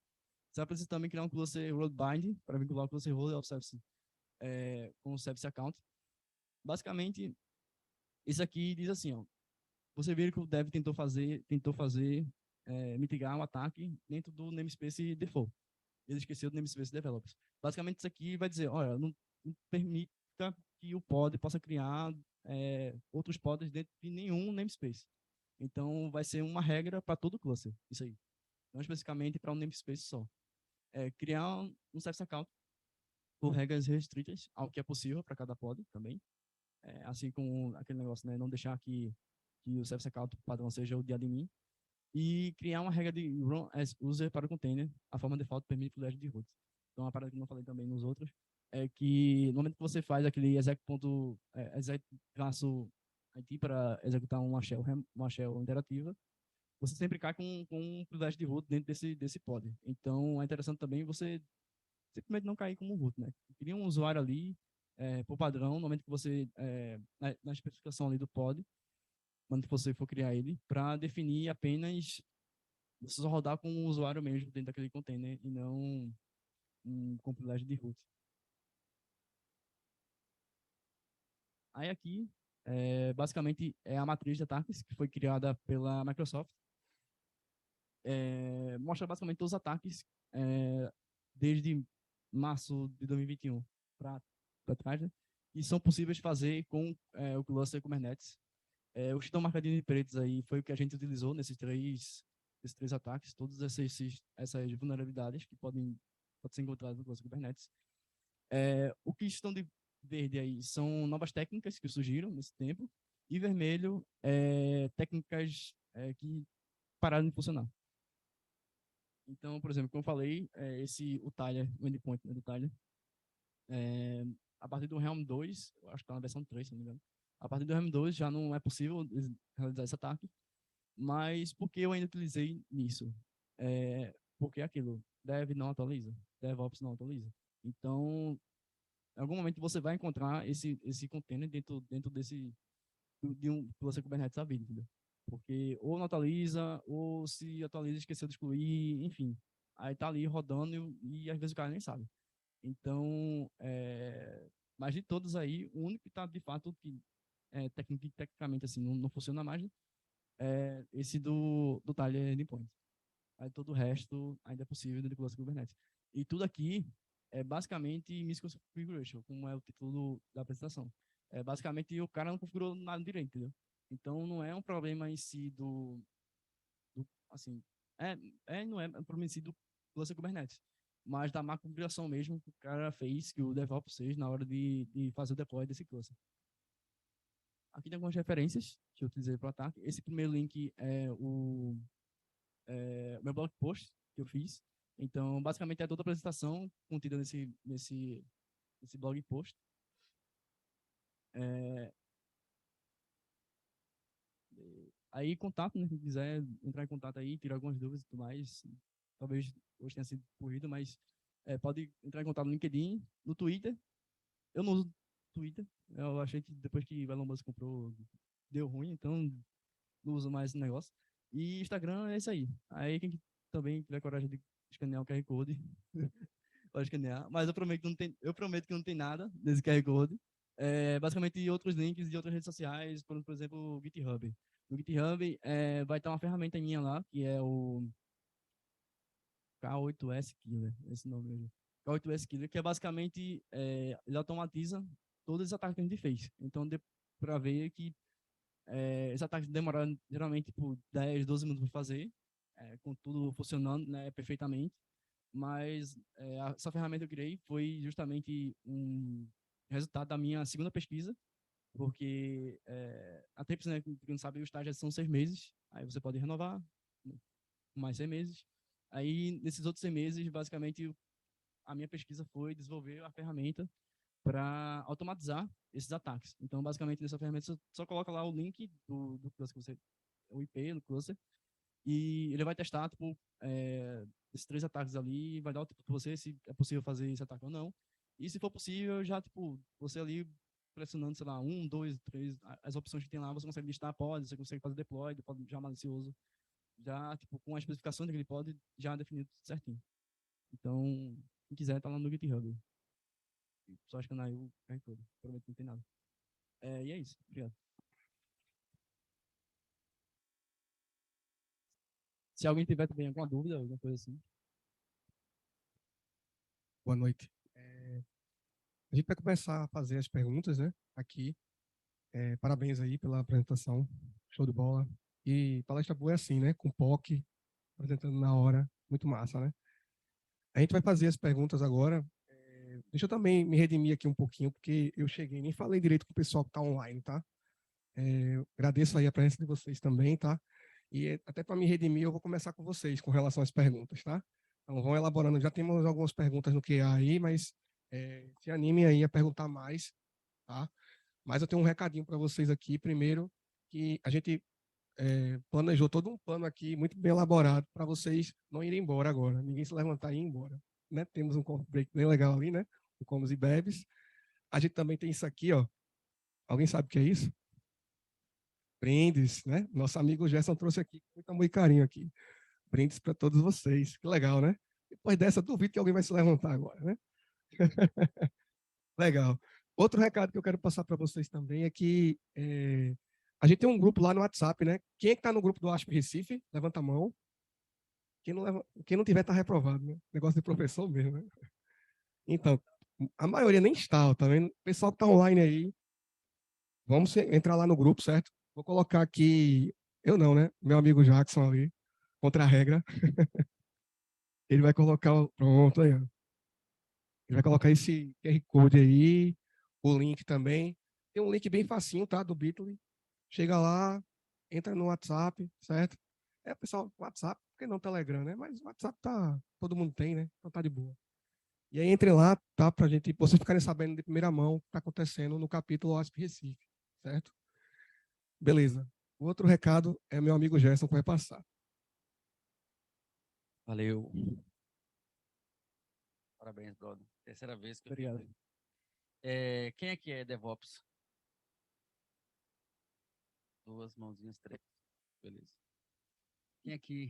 Você vai precisar também criar um cluster role binding para vincular o cluster role ao service, com o service account. Basicamente, isso aqui diz assim, ó, você vê que o dev tentou fazer mitigar um ataque dentro do namespace default. Ele esqueceu do namespace developers. Basicamente, isso aqui vai dizer, olha, não permita que o pod possa criar outros pods dentro de nenhum namespace. Então, vai ser uma regra para todo o cluster, isso aí. Não especificamente para um namespace só. Criar um service account por regras restritas ao que é possível para cada pod também. Assim como aquele negócio, né? Não deixar que o service account padrão seja o de admin. E criar uma regra de run as user para o container, a forma default permite privilégio de root. Então, uma parada que eu não falei também nos outros, é que no momento que você faz aquele exec.it para executar uma shell interativa, você sempre cai com um privilégio de root dentro desse pod. Então, é interessante também você simplesmente não cair como root, né? Cria um usuário ali, por padrão, no momento que você, na especificação ali do pod, quando você for criar ele, para definir apenas você só rodar com o usuário mesmo dentro daquele container e não com privilégio de root. Aí aqui Basicamente, é a matriz de ataques que foi criada pela Microsoft. Mostra basicamente todos os ataques desde março de 2021 para trás, né? E são possíveis de fazer com o cluster Kubernetes. O chitão marcadinho de pretos aí foi o que a gente utilizou nesses três ataques, todas essas vulnerabilidades que podem ser encontradas no cluster Kubernetes. O que estão de verde aí são novas técnicas que surgiram nesse tempo, e vermelho técnicas que pararam de funcionar. Então, por exemplo, como eu falei, o Tyler, o endpoint, né, do Tyler, a partir do Helm 2, eu acho que está na versão 3, se não me engano, a partir do Helm 2 já não é possível realizar esse ataque, mas por que eu ainda utilizei nisso? Porque é aquilo, Dev não atualiza, DevOps não atualiza. Então, em algum momento você vai encontrar esse container dentro de um cluster Kubernetes da vida, entendeu? Porque ou não atualiza, ou se atualiza esqueceu de excluir, enfim. Aí tá ali rodando e às vezes o cara nem sabe. Então, mas de todos aí, o único que tá de fato que tecnicamente assim não funciona mais, né? Esse do Tyler Endpoint. Aí todo o resto ainda é possível dentro do cluster Kubernetes. E tudo aqui é basicamente misconfiguration, como é o título da apresentação. Basicamente o cara não configurou nada direito, entendeu? Então não é um problema em si assim, não é um problema em si do cluster Kubernetes, mas da má configuração mesmo que o cara fez, que o DevOps fez na hora de fazer o deploy desse cluster. Aqui tem algumas referências que eu utilizei para o ataque. Esse primeiro link é o meu blog post que eu fiz. Então, basicamente, é toda a apresentação contida nesse blog post. Aí, contato, né? Quem quiser entrar em contato aí, tirar algumas dúvidas e tudo mais. Talvez hoje tenha sido corrido, mas pode entrar em contato no LinkedIn, no Twitter. Eu não uso Twitter. Eu achei que depois que o Elon Musk comprou, deu ruim, então não uso mais esse negócio. E Instagram é isso aí. Aí, quem também tiver coragem de escanear o QR Code, pode escanear. Mas eu prometo que não tem nada nesse QR Code. Basicamente, outros links de outras redes sociais, por exemplo, o GitHub. No GitHub vai estar uma ferramenta minha lá, que é o K8S Killer, esse nome mesmo. K8S Killer, que é basicamente, ele automatiza todos os ataques que a gente fez. Então, deu para ver que esses ataques demoraram geralmente por 10, 12 minutos para fazer, com tudo funcionando, né, perfeitamente. Mas essa ferramenta que eu criei foi justamente um resultado da minha segunda pesquisa, porque a TEPS, né, quem não sabe, os estágios são 6 meses, aí você pode renovar mais 6 meses. Aí, nesses outros 6 meses, basicamente, a minha pesquisa foi desenvolver a ferramenta para automatizar esses ataques. Então, basicamente, nessa ferramenta, você só coloca lá o link do cluster, o IP do cluster, e ele vai testar, tipo, esses 3 ataques ali, vai dar o tipo para você se é possível fazer esse ataque ou não. E se for possível, já, tipo, você ali pressionando, sei lá, 1, 2, 3, as opções que tem lá, você consegue listar pod, você consegue fazer deploy já malicioso, já, tipo, com a especificação daquele pod já definido certinho. Então, quem quiser, tá lá no GitHub. Só escanear aí o QR Code. Prometo que não tem nada. E é isso. Obrigado. Se alguém tiver também alguma dúvida, alguma coisa assim. Boa noite. A gente vai começar a fazer as perguntas, né? Aqui. Parabéns aí pela apresentação. Show de bola. E palestra boa é assim, né? Com POC, apresentando na hora. Muito massa, né? A gente vai fazer as perguntas agora. Deixa eu também me redimir aqui um pouquinho, porque eu cheguei, nem falei direito com o pessoal que está online, tá? Agradeço aí a presença de vocês também, tá? E até para me redimir, eu vou começar com vocês com relação às perguntas, tá? Então, vão elaborando. Já temos algumas perguntas no QA aí, mas se animem aí a perguntar mais, tá? Mas eu tenho um recadinho para vocês aqui. Primeiro, que a gente planejou todo um plano aqui, muito bem elaborado, para vocês não irem embora agora. Ninguém se levantar e ir embora. Né? Temos um coffee break bem legal ali, né? O Comes e Bebes. A gente também tem isso aqui, ó. Alguém sabe o que é isso? Brindes, né? Nosso amigo Gerson trouxe aqui, com muito amor e carinho aqui. Brindes para todos vocês. Que legal, né? Depois dessa, duvido que alguém vai se levantar agora, né? Legal. Outro recado que eu quero passar para vocês também é que a gente tem um grupo lá no WhatsApp, né? Quem é que está no grupo do ASP Recife? Levanta a mão. Quem não tiver, está reprovado, né? Negócio de professor mesmo, né? Então, a maioria nem está, tá vendo? O pessoal que está online aí, vamos entrar lá no grupo, certo? Vou colocar aqui, eu não, né? Meu amigo Jackson ali, contra a regra. Ele vai colocar, pronto aí, ó. Ele vai colocar esse QR Code aí, o link também. Tem um link bem facinho, tá? Do Bitly. Chega lá, entra no WhatsApp, certo? Pessoal, WhatsApp, porque não Telegram, né? Mas o WhatsApp todo mundo tem, né? Então tá de boa. E aí entre lá, tá? Pra gente, vocês ficarem sabendo de primeira mão o que tá acontecendo no capítulo OSP Recife, certo? Beleza. O outro recado é meu amigo Gerson que vai passar. Valeu. Parabéns, brother. Terceira vez que eu Obrigado. fico. Quem aqui é DevOps? Duas mãozinhas, três. Beleza. Quem aqui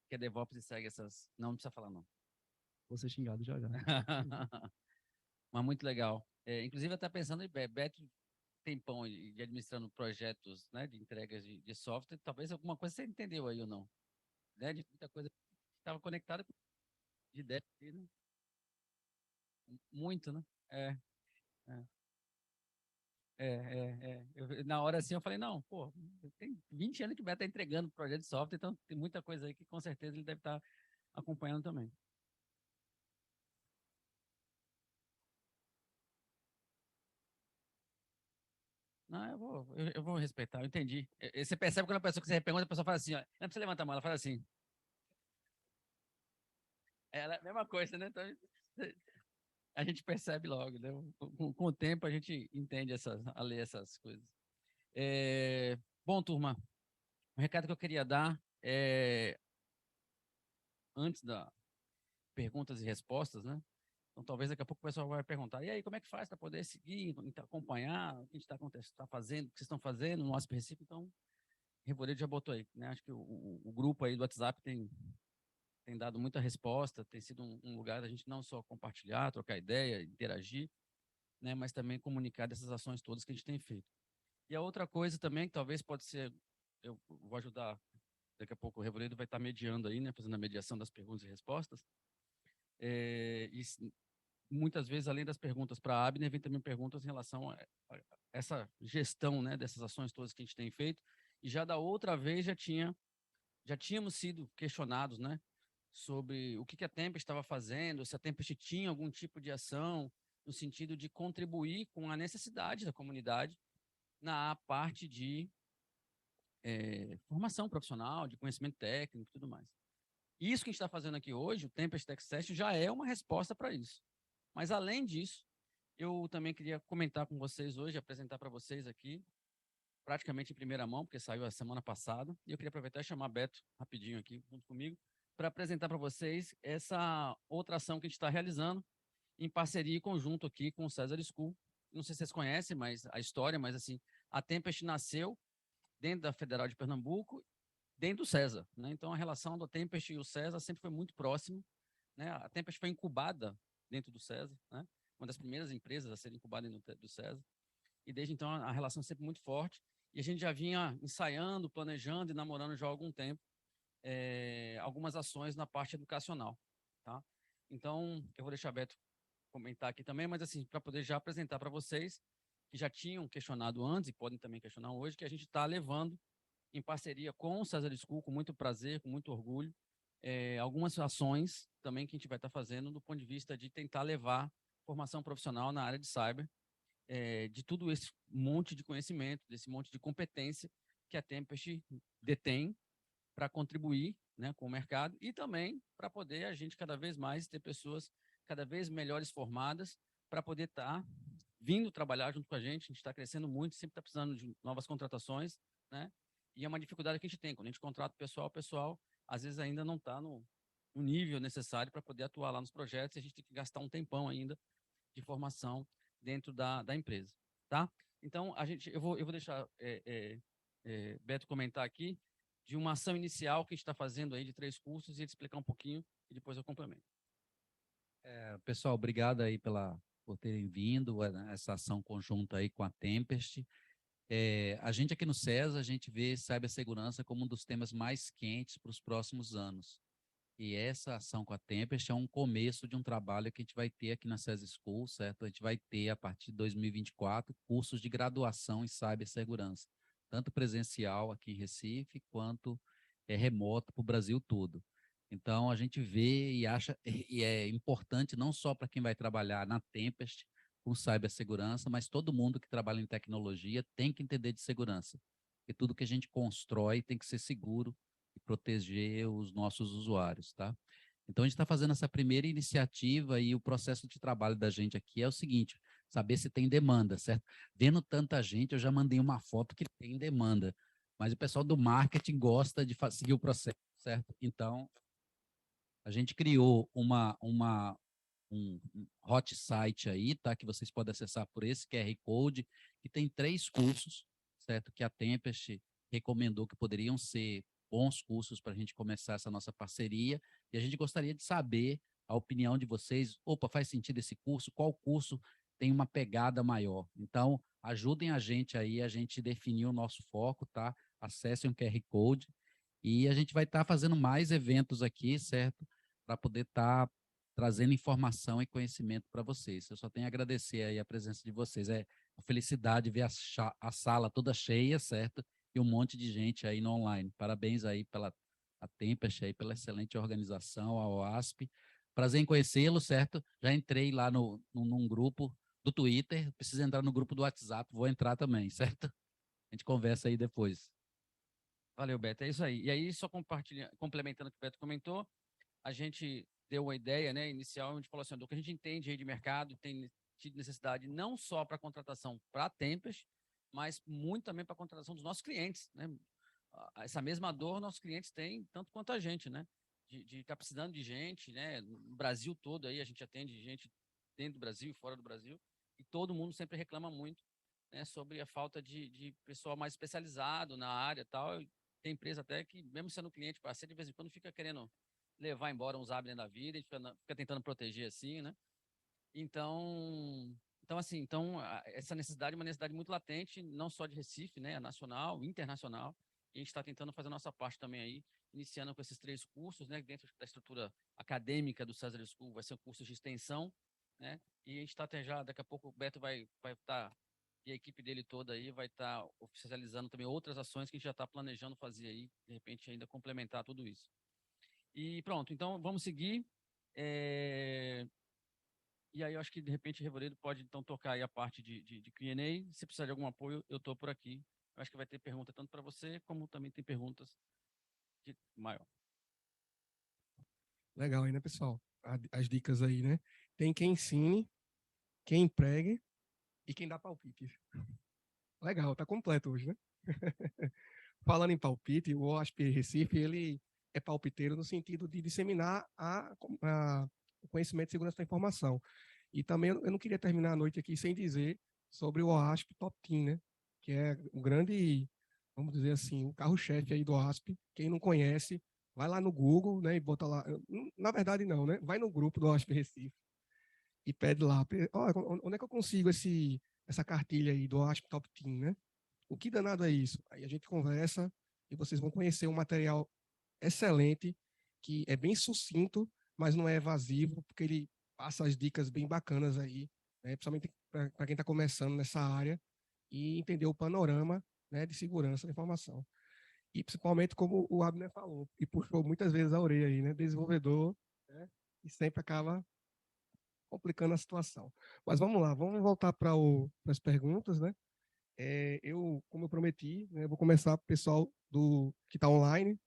que é DevOps e segue essas... Não precisa falar, não. Vou ser xingado já já. Mas muito legal. Inclusive, eu estava pensando em Beto, tempão de administrando projetos, né, de entregas de software. Talvez alguma coisa você entendeu aí ou não. Né? De muita coisa que estava conectada com de ideia, né? Muito, né? É, é. Na hora assim eu falei, não, pô, tem 20 anos que o Beto está entregando projeto de software, então tem muita coisa aí que com certeza ele deve estar acompanhando também. Não, eu vou respeitar, eu entendi. Você percebe quando a pessoa que você pergunta, a pessoa fala assim, ó, não precisa levantar a mão, ela fala assim. É a mesma coisa, né? Então, a gente percebe logo, né? Com o tempo a gente entende a ler essas coisas. Bom, turma, o recado que eu queria dar é, antes da perguntas e respostas, né? Então, talvez daqui a pouco o pessoal vai perguntar, e aí, como é que faz para poder seguir, acompanhar o que a gente está fazendo, o que vocês estão fazendo no nosso princípio? Então, Revoredo já botou aí, né? Acho que o grupo aí do WhatsApp tem dado muita resposta, tem sido um lugar da gente não só compartilhar, trocar ideia, interagir, né? Mas também comunicar dessas ações todas que a gente tem feito. E a outra coisa também, que talvez pode ser, eu vou ajudar, daqui a pouco o Revoredo vai estar mediando aí, né? Fazendo a mediação das perguntas e respostas. E muitas vezes, além das perguntas para a Abner, vem também perguntas em relação a essa gestão, né, dessas ações todas que a gente tem feito. E já da outra vez já tínhamos sido questionados, né, sobre o que a Tempest estava fazendo, se a Tempest tinha algum tipo de ação no sentido de contribuir com a necessidade da comunidade na parte de formação profissional, de conhecimento técnico e tudo mais. Isso que a gente está fazendo aqui hoje, o Tempest Tech Session, já é uma resposta para isso. Mas, além disso, eu também queria comentar com vocês hoje, apresentar para vocês aqui, praticamente em primeira mão, porque saiu a semana passada, e eu queria aproveitar e chamar Beto rapidinho aqui, junto comigo, para apresentar para vocês essa outra ação que a gente está realizando, em parceria e conjunto aqui com o César School. Não sei se vocês conhecem a história, mas assim, a Tempest nasceu dentro da Federal de Pernambuco, dentro do César, né? Então, a relação da Tempest e o César sempre foi muito próxima, né? A Tempest foi incubada dentro do César, né? Uma das primeiras empresas a ser incubada dentro do César. E desde então a relação sempre muito forte. E a gente já vinha ensaiando, planejando e namorando já há algum tempo algumas ações na parte educacional, tá? Então, eu vou deixar a Beto comentar aqui também, mas assim, para poder já apresentar para vocês, que já tinham questionado antes e podem também questionar hoje, que a gente está levando em parceria com o César School, com muito prazer, com muito orgulho, algumas ações também que a gente vai estar fazendo do ponto de vista de tentar levar formação profissional na área de cyber, de tudo esse monte de conhecimento, desse monte de competência que a Tempest detém para contribuir, né, com o mercado e também para poder a gente cada vez mais ter pessoas cada vez melhores formadas para poder estar vindo trabalhar junto com a gente está crescendo muito, sempre está precisando de novas contratações, né? E é uma dificuldade que a gente tem. Quando a gente contrata o pessoal às vezes ainda não está no nível necessário para poder atuar lá nos projetos e a gente tem que gastar um tempão ainda de formação dentro da empresa, tá? Então, eu vou deixar Beto comentar aqui de uma ação inicial que a gente está fazendo aí de 3 cursos e ele explicar um pouquinho e depois eu complemento. Pessoal, obrigado aí por terem vindo a essa ação conjunta aí com a Tempest. A gente aqui no SESA, a gente vê cibersegurança como um dos temas mais quentes para os próximos anos. E essa ação com a Tempest é um começo de um trabalho que a gente vai ter aqui na SESA School, certo? A gente vai ter, a partir de 2024, cursos de graduação em cibersegurança, tanto presencial aqui em Recife, quanto remoto para o Brasil todo. Então, a gente vê e acha, e é importante não só para quem vai trabalhar na Tempest com cibersegurança, mas todo mundo que trabalha em tecnologia tem que entender de segurança. E tudo que a gente constrói tem que ser seguro e proteger os nossos usuários, tá? Então, a gente está fazendo essa primeira iniciativa e o processo de trabalho da gente aqui é o seguinte, saber se tem demanda, certo? Vendo tanta gente, eu já mandei uma foto que tem demanda, mas o pessoal do marketing gosta de seguir o processo, certo? Então, a gente criou um hot site aí, tá? Que vocês podem acessar por esse QR Code, que tem 3 cursos, certo? Que a Tempest recomendou que poderiam ser bons cursos para a gente começar essa nossa parceria. E a gente gostaria de saber a opinião de vocês. Opa, faz sentido esse curso? Qual curso tem uma pegada maior? Então, ajudem a gente aí, a gente definir o nosso foco, tá? Acessem o QR Code. E a gente vai estar fazendo mais eventos aqui, certo? Para poder estar trazendo informação e conhecimento para vocês. Eu só tenho a agradecer aí a presença de vocês. É uma felicidade ver a sala toda cheia, certo? E um monte de gente aí no online. Parabéns aí pela a Tempest aí, pela excelente organização, a OASP. Prazer em conhecê-lo, certo? Já entrei lá num grupo do Twitter, preciso entrar no grupo do WhatsApp, vou entrar também, certo? A gente conversa aí depois. Valeu, Beto. É isso aí. E aí, só complementando o que o Beto comentou, a gente deu uma ideia, né, inicial, a gente falou assim, do que a gente entende aí de mercado, tem tido necessidade não só para contratação para a Tempest, mas muito também para a contratação dos nossos clientes, né? Essa mesma dor nossos clientes têm, tanto quanto a gente, né? De estar precisando de gente, né? No Brasil todo aí, a gente atende gente dentro do Brasil e fora do Brasil, e todo mundo sempre reclama muito, né, sobre a falta de pessoal mais especializado na área e tal. Tem empresa até que, mesmo sendo cliente parceiro, de vez em quando fica querendo levar embora uns hábitos da vida, a gente fica tentando proteger assim, né? Então assim, essa necessidade é uma necessidade muito latente, não só de Recife, né, nacional, internacional. E a gente está tentando fazer a nossa parte também aí, iniciando com esses 3 cursos, né, dentro da estrutura acadêmica do Cesar School, vai ser um curso de extensão, né? E a gente está até já, daqui a pouco o Beto vai estar, e a equipe dele toda aí vai estar oficializando também outras ações que a gente já está planejando fazer aí, de repente ainda complementar tudo isso. E pronto, então vamos seguir. E aí eu acho que de repente o Revoredo pode então tocar aí a parte de Q&A. Se precisar de algum apoio, eu estou por aqui. Eu acho que vai ter pergunta tanto para você, como também tem perguntas de maior. Legal aí, né, pessoal? As dicas aí, né? Tem quem ensine, quem empregue e quem dá palpite. Legal, tá completo hoje, né? Falando em palpite, o OASP Recife, ele é palpiteiro no sentido de disseminar o conhecimento de segurança da informação. E também eu não queria terminar a noite aqui sem dizer sobre o OASP Top Team, né? Que é o grande, vamos dizer assim, o carro-chefe aí do OASP. Quem não conhece, vai lá no Google, né? E bota lá. Na verdade, não, né? Vai no grupo do OASP Recife e pede lá, onde é que eu consigo essa cartilha aí do OASP Top Team, né? O que danado é isso? Aí a gente conversa e vocês vão conhecer um material excelente, que é bem sucinto, mas não é evasivo, porque ele passa as dicas bem bacanas aí, né? Principalmente para quem está começando nessa área e entender o panorama, né, de segurança da informação. E principalmente, como o Abner falou, e puxou muitas vezes a orelha aí, né? Desenvolvedor, né? E sempre acaba complicando a situação. Mas vamos lá, vamos voltar para as perguntas, né? Como eu prometi, né, vou começar com o pessoal que está online.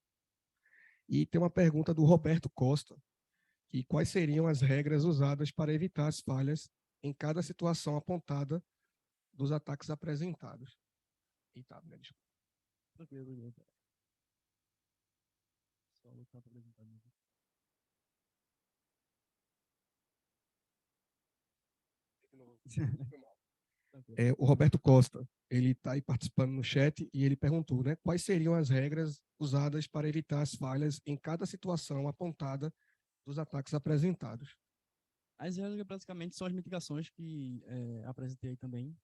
E tem uma pergunta do Roberto Costa, que quais seriam as regras usadas para evitar as falhas em cada situação apontada dos ataques apresentados? Eita, né, desculpa. O Roberto Costa, ele está aí participando no chat e ele perguntou, né, quais seriam as regras usadas para evitar as falhas em cada situação apontada dos ataques apresentados? As regras basicamente são as mitigações que apresentei aí também.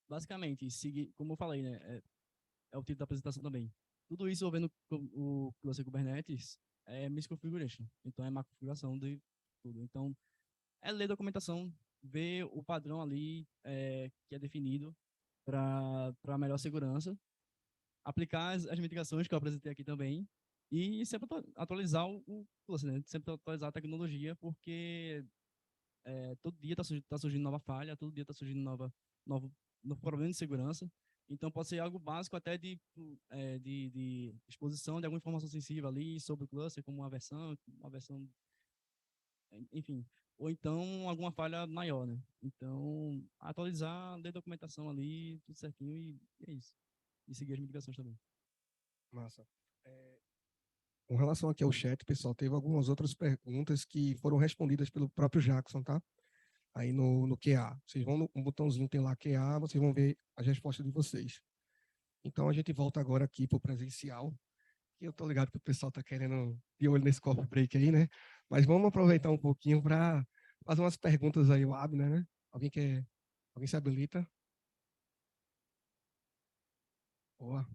Basicamente, seguir, como eu falei, né, é o título da apresentação também. Tudo isso envolvendo o Cluster Kubernetes é misconfiguration. Então, é má configuração de tudo. Então, é ler a documentação, ver o padrão ali que é definido para melhor segurança, aplicar as mitigações que eu apresentei aqui também e sempre atualizar o Cluster, né? Sempre atualizar a tecnologia, porque todo dia tá surgindo nova falha, todo dia está surgindo novo problema de segurança. Então, pode ser algo básico até de exposição de alguma informação sensível ali sobre o cluster, como uma versão, enfim. Ou então, alguma falha maior, né? Então, atualizar, ler documentação ali, tudo certinho e é isso. E seguir as mitigações também. Massa. Com relação aqui ao chat, pessoal, teve algumas outras perguntas que foram respondidas pelo próprio Jackson, tá? Aí no QA. Vocês vão no botãozinho, tem lá QA, vocês vão ver as respostas de vocês. Então, a gente volta agora aqui para o presencial, que eu tô ligado que o pessoal tá querendo de olho nesse coffee break aí, né? Mas vamos aproveitar um pouquinho para fazer umas perguntas aí, o Abner, né? Alguém se habilita? Boa.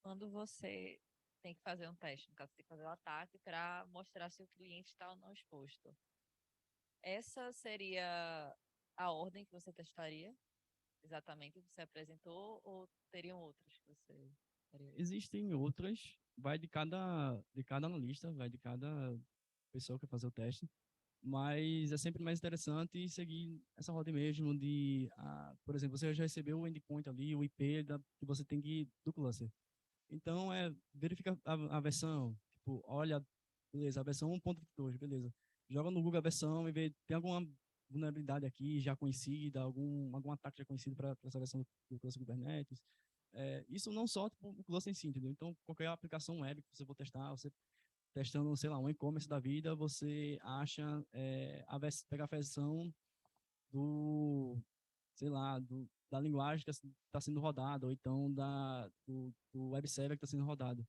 Quando você tem que fazer um teste, no caso, você tem que fazer o ataque para mostrar se o cliente está ou não exposto. Essa seria a ordem que você testaria? Exatamente o que você apresentou, ou teriam outras que você faria? Existem outras, vai de cada analista, vai de cada pessoa que vai fazer o teste, mas é sempre mais interessante seguir essa ordem mesmo por exemplo, você já recebeu o endpoint ali, o IP que você tem do cluster. Então, verifica a versão, tipo, olha, beleza, a versão 1.22, beleza. Joga no Google a versão e vê, tem alguma vulnerabilidade aqui já conhecida, algum ataque já conhecido para essa versão do cluster Kubernetes. Isso não só tipo, o cluster em si, entendeu? Então, qualquer aplicação web que você for testar, você testando, sei lá, um e-commerce da vida, você acha, pega a versão do, sei lá, da linguagem que está sendo rodada, ou então do web server que está sendo rodado.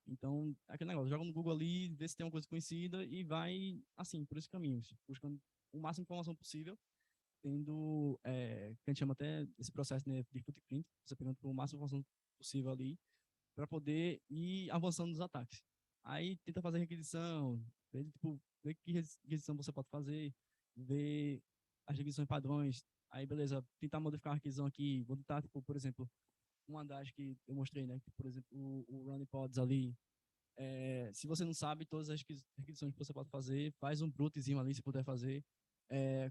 Então, aquele negócio, joga no Google ali, vê se tem uma coisa conhecida e vai, assim, por esse caminho, buscando o máximo de informação possível, tendo, que a gente chama até esse processo, né, de footprint, você pegando o máximo de informação possível ali, para poder ir avançando nos ataques. Aí tenta fazer requisição, ver que requisição você pode fazer, ver as requisições padrões. Aí, beleza, tentar modificar a requisição aqui, vou tentar, tipo, por exemplo, uma das que eu mostrei, né, que, por exemplo, o Running Pods ali, se você não sabe todas as requisições que você pode fazer, faz um brutezinho ali, se puder fazer,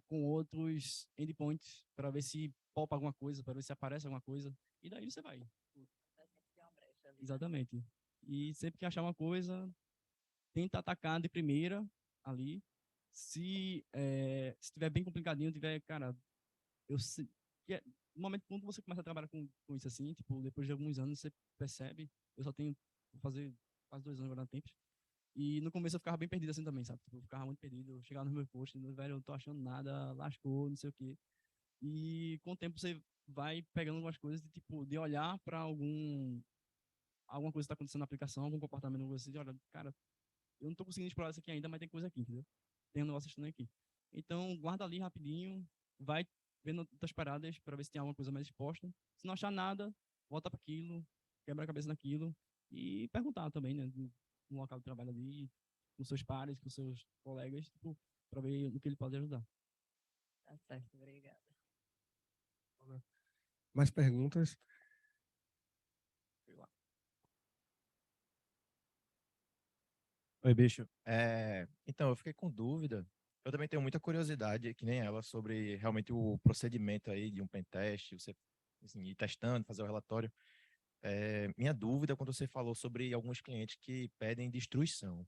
com outros endpoints, para ver se popa alguma coisa, para ver se aparece alguma coisa, e daí você vai. Exatamente. E sempre que achar uma coisa, tenta atacar de primeira ali. Se estiver bem complicadinho, tiver, cara, eu sei, no momento quando você começa a trabalhar com isso assim, tipo, depois de alguns anos você percebe, eu só tenho, vou fazer quase 2 anos agora no tempo, e no começo eu ficava bem perdido assim também, sabe? Tipo, eu ficava muito perdido, eu chegava nos meus posts, velho, eu não tô achando nada, lascou, não sei o quê. E com o tempo você vai pegando algumas coisas de, tipo, de olhar para alguma coisa está acontecendo na aplicação, algum comportamento, você diz, olha, cara, eu não estou conseguindo explorar isso aqui ainda, mas tem coisa aqui, entendeu? Tem um negócio estranho aqui. Então, guarda ali rapidinho, vai vendo outras paradas para ver se tem alguma coisa mais exposta. Se não achar nada, volta para aquilo, quebra a cabeça naquilo e perguntar também, né, no local de trabalho ali, com seus pares, com seus colegas, tipo, para ver no que ele pode ajudar. Tá certo, obrigada. Mais perguntas? Oi, bicho. Então, eu fiquei com dúvida. Eu também tenho muita curiosidade, que nem ela, sobre realmente o procedimento aí de um pentest, você assim, ir testando, fazer o relatório. Minha dúvida quando você falou sobre alguns clientes que pedem destruição,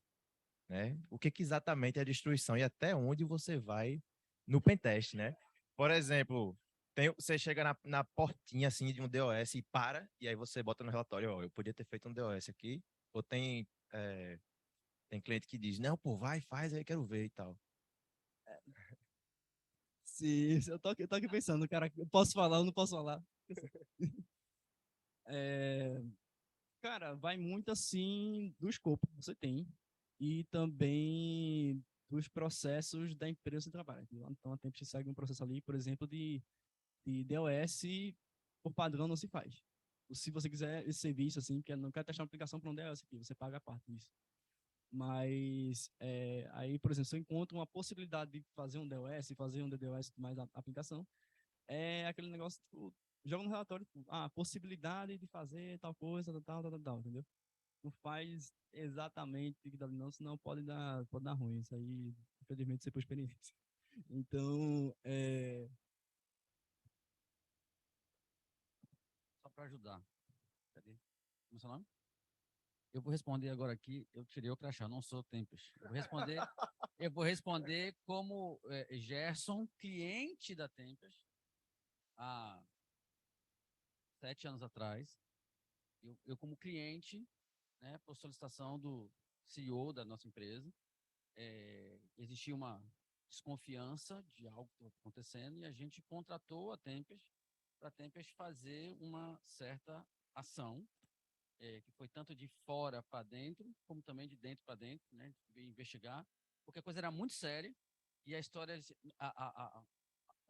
né? O que exatamente é a destruição e até onde você vai no pentest, né? Por exemplo, você chega na portinha assim de um DOS e para, e aí você bota no relatório, ó, eu podia ter feito um DOS aqui, ou tem cliente que diz, não, pô, vai, faz, aí quero ver e tal. Sim, eu tô aqui pensando, cara, eu posso falar ou não posso falar? Cara, Cara, vai muito assim do escopo que você tem e também dos processos da empresa que você trabalha. Então, a Tempest segue um processo ali, por exemplo, de DOS, por padrão não se faz. Se você quiser esse serviço, assim, que não quer testar uma aplicação para um DOS aqui, você paga a parte disso. Mas aí, por exemplo, se eu encontro uma possibilidade de fazer um DOS, fazer um DDoS mais a aplicação, é aquele negócio, tipo, joga no relatório, tipo, possibilidade de fazer tal coisa, tal, entendeu? Não faz exatamente o que dá, não, senão pode dar ruim. Isso aí, infelizmente, você por experiência. Então, Só para ajudar. Cadê? Como é o seu nome? Eu vou responder agora aqui. Eu tirei o crachá, não sou Tempest. Eu vou responder como Gerson, cliente da Tempest, há 7 anos atrás. Eu como cliente, né, por solicitação do CEO da nossa empresa, existia uma desconfiança de algo que estava acontecendo e a gente contratou a Tempest para a Tempest fazer uma certa ação, que foi tanto de fora para dentro, como também de dentro para dentro, né, de investigar, porque a coisa era muito séria e a história, a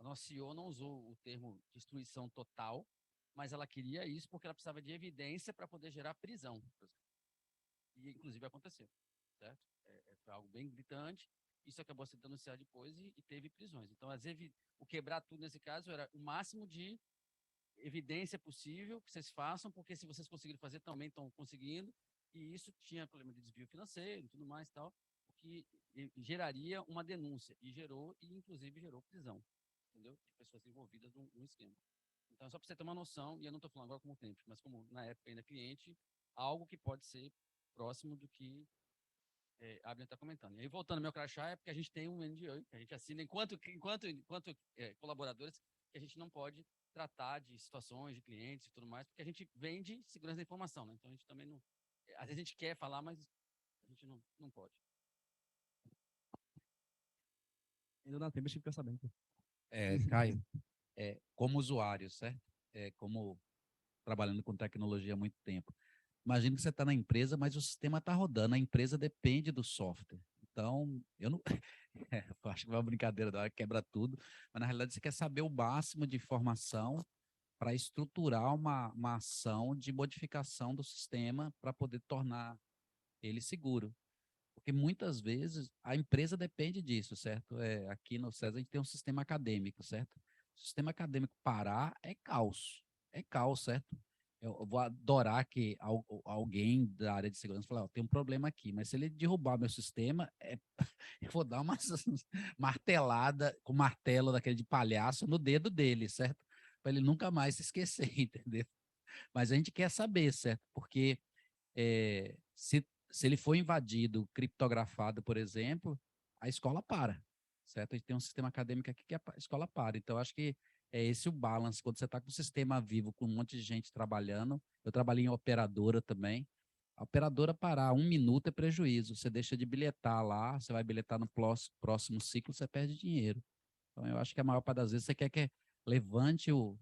nossa CEO não usou o termo destruição total, mas ela queria isso porque ela precisava de evidência para poder gerar prisão, por exemplo. E, inclusive, aconteceu, certo? Foi algo bem gritante. Isso acabou sendo denunciado depois e teve prisões. Então, o quebrar tudo nesse caso era o máximo de evidência possível que vocês façam, porque se vocês conseguirem fazer, também estão conseguindo. E isso tinha problema de desvio financeiro e tudo mais e tal, o que geraria uma denúncia. E inclusive, gerou prisão, entendeu? De pessoas envolvidas no esquema. Então, só para você ter uma noção, e eu não estou falando agora como tempo, mas como na época ainda cliente, algo que pode ser próximo do que a Abner está comentando. E aí, voltando ao meu crachá, é porque a gente tem um NDA, que a gente assina enquanto colaboradores, que a gente não pode tratar de situações de clientes e tudo mais, porque a gente vende segurança da informação, né? Então, a gente também não... Às vezes a gente quer falar, mas a gente não pode. ainda dá tempo, a gente fica sabendo. Caio, como usuário, certo? Como trabalhando com tecnologia há muito tempo. Imagina que você está na empresa, mas o sistema está rodando, a empresa depende do software. Então, eu não. Eu acho que é uma brincadeira, da hora que quebra tudo, mas na realidade você quer saber o máximo de informação para estruturar uma ação de modificação do sistema para poder tornar ele seguro. Porque muitas vezes a empresa depende disso, certo? Aqui no César a gente tem um sistema acadêmico, certo? O sistema acadêmico parar é caos, certo? Eu vou adorar que alguém da área de segurança fale, tem um problema aqui, mas se ele derrubar meu sistema, eu vou dar uma martelada com martelo daquele de palhaço no dedo dele, certo? Para ele nunca mais se esquecer, entendeu? Mas a gente quer saber, certo? Porque se ele for invadido, criptografado, por exemplo, a escola para, certo? A gente tem um sistema acadêmico aqui que a escola para. Então, acho que é esse o balance. Quando você está com o sistema vivo, com um monte de gente trabalhando, eu trabalhei em operadora também, a operadora parar 1 minuto é prejuízo. Você deixa de bilhetar lá, você vai bilhetar no próximo ciclo, você perde dinheiro. Então, eu acho que a maior parte das vezes você quer que levante o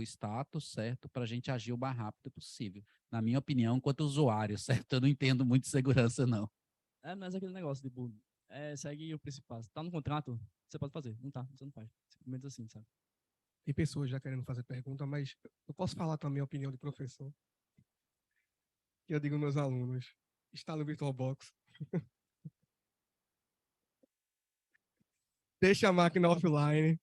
status, certo? Para a gente agir o mais rápido possível. Na minha opinião, enquanto usuário, certo? Eu não entendo muito de segurança, não. Mas é aquele negócio, tipo, segue o principal. Tá no contrato, você pode fazer. Não tá, você não faz. Simplesmente assim, sabe? Tem pessoas já querendo fazer pergunta, mas eu posso falar também a opinião de professor. Que eu digo aos meus alunos, instala o VirtualBox. Deixa a máquina offline.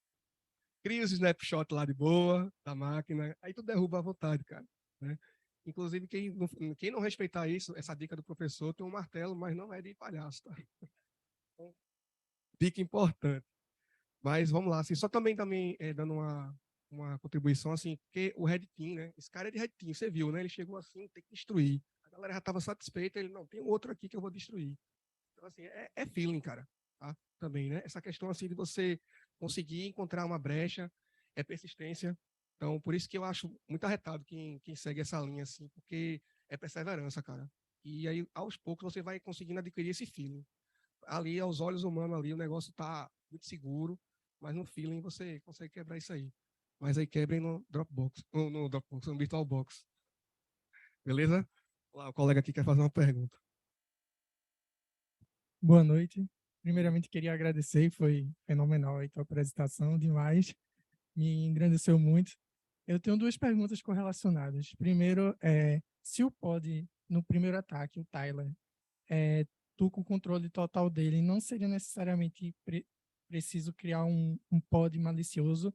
Cria os snapshot lá de boa da máquina. Aí tu derruba à vontade, cara. Né? Inclusive, quem não respeitar isso, essa dica do professor, tem um martelo, mas não é de palhaço, tá? Então, dica importante. Mas vamos lá, assim, só também dando uma contribuição, assim, porque o Red Team, né? Esse cara é de Red Team, você viu, né? Ele chegou assim, tem que destruir. A galera já estava satisfeita, ele, não, tem outro aqui que eu vou destruir. Então, assim, é feeling, cara, tá? Também, né? Essa questão, assim, de você conseguir encontrar uma brecha, é persistência. Então, por isso que eu acho muito arretado quem segue essa linha, assim, porque é perseverança, cara. E aí, aos poucos, você vai conseguindo adquirir esse feeling. Ali, aos olhos humanos, ali, o negócio tá muito seguro, mas no feeling você consegue quebrar isso aí. Mas aí quebrem no Dropbox, no VirtualBox. Beleza? Olá, o colega aqui quer fazer uma pergunta. Boa noite. Primeiramente, queria agradecer, foi fenomenal a tua apresentação, demais, me engrandeceu muito. Eu tenho duas perguntas correlacionadas. Primeiro, se o pod, no primeiro ataque, o Tyler, tu com o controle total dele, não seria necessariamente preciso criar um pod malicioso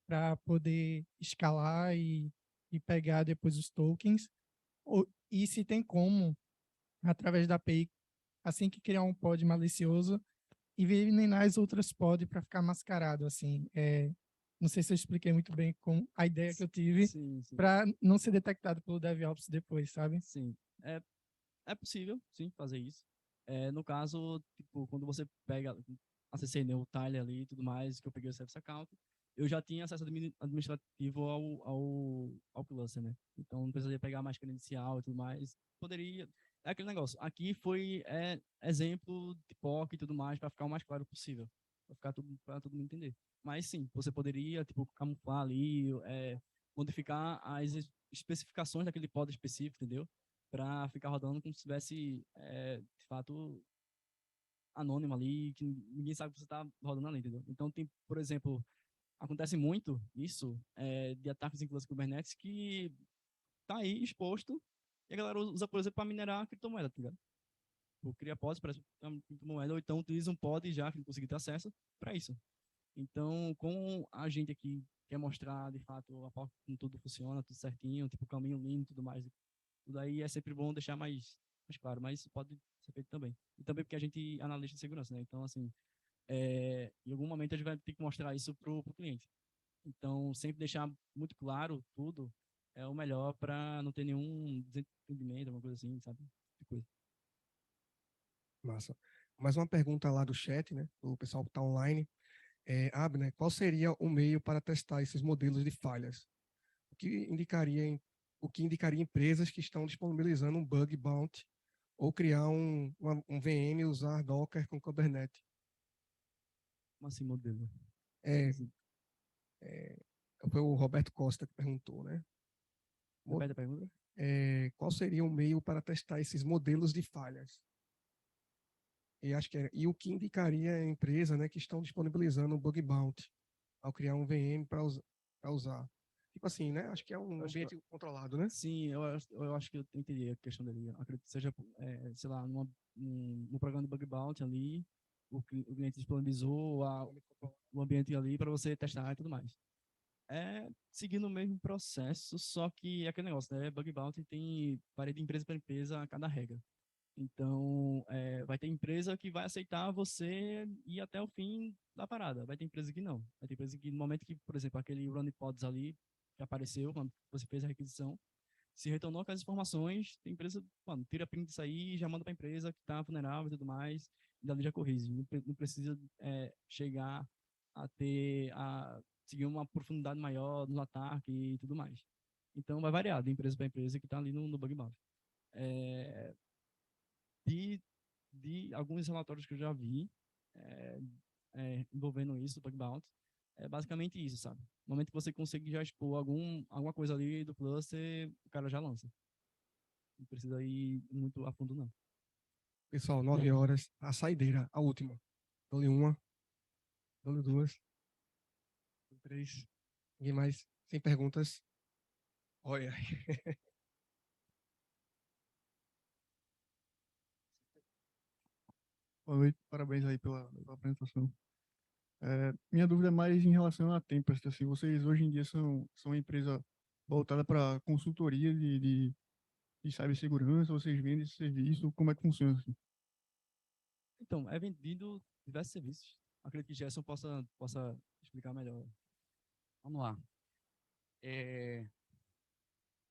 para poder escalar e pegar depois os tokens? E se tem como, através da API, assim que criar um pod malicioso, envenenar as outras pod para ficar mascarado, assim. Não sei se eu expliquei muito bem com a ideia que eu tive Sim, sim. para não ser detectado pelo DevOps depois, sabe? Sim. É possível, sim, fazer isso. No caso, tipo, quando você pega, acessei, né, o Tyler ali e tudo mais, que eu peguei o Service Account, eu já tinha acesso administrativo ao cluster, né? Então, não precisaria pegar mais credencial e tudo mais. Poderia... É aquele negócio. Aqui foi exemplo de POC e tudo mais, para ficar o mais claro possível. Para todo mundo entender. Mas, sim, você poderia, tipo, camuflar ali, modificar as especificações daquele pod específico, entendeu? Para ficar rodando como se estivesse, de fato, anônimo ali, que ninguém sabe que você está rodando ali, entendeu? Então, tem, por exemplo, acontece muito isso de ataques em cluster Kubernetes que tá aí exposto e a galera usa, por exemplo, para minerar a criptomoeda, tá ligado? Ou cria pods para uma criptomoeda, ou então utiliza um pod já que não conseguir ter acesso para isso. Então, como a gente aqui quer mostrar, de fato, como tudo funciona, tudo certinho, tipo, caminho limpo e tudo mais, tudo aí é sempre bom deixar mais claro, mas isso pode ser feito também. E também porque a gente é analista de segurança, né? Então, assim, em algum momento a gente vai ter que mostrar isso pro cliente. Então, sempre deixar muito claro tudo é o melhor para não ter nenhum desentendimento, alguma coisa assim, sabe? Que coisa. Massa. Mais uma pergunta lá do chat, né? O pessoal que está online. Abner, qual seria o meio para testar esses modelos de falhas? O que indicaria empresas que estão disponibilizando um bug bounty ou criar um VM e usar Docker com Kubernetes? Como assim, modelo? É, Foi o Roberto Costa que perguntou, né? Repete a pergunta? Qual seria o meio para testar esses modelos de falhas? E o que indicaria a empresa, né, que estão disponibilizando um bug bounty ao criar um VM para usar? Tipo assim, né? Acho que é um ambiente controlado, né? Sim, eu acho que eu entendi a questão dele. Eu acredito que seja, sei lá, no programa de bug bounty ali, o cliente disponibilizou o ambiente ali para você testar e tudo mais. Seguindo o mesmo processo, só que é aquele negócio, né? Bug bounty varia de empresa para empresa a cada regra. Então, vai ter empresa que vai aceitar você ir até o fim da parada. Vai ter empresa que não. Vai ter empresa que, no momento que, por exemplo, aquele run pods ali que apareceu quando você fez a requisição, se retornou com as informações, tem empresa, mano, tira print disso aí, já manda para a empresa que está vulnerável e tudo mais, e dali já corrige. Não precisa chegar a seguir uma profundidade maior no ataque e tudo mais. Então, vai variar de empresa para empresa que está ali no bug bounty. De alguns relatórios que eu já vi envolvendo isso, do bug bounty, é basicamente isso, sabe? No momento que você consegue já expor alguma coisa ali do cluster, o cara já lança. Não precisa ir muito a fundo, não. Pessoal, 9 horas, a saideira, a última. Dou-lhe uma, dou-lhe duas, dou-lhe três. Ninguém mais? Sem perguntas? Olha. Boa noite, parabéns aí pela apresentação. Minha dúvida é mais em relação à Tempest. Assim, vocês hoje em dia são uma empresa voltada para consultoria de cibersegurança, vocês vendem esse serviço, como é que funciona? Assim? Então, é vendido diversos serviços. Acredito que Gerson possa explicar melhor. Vamos lá.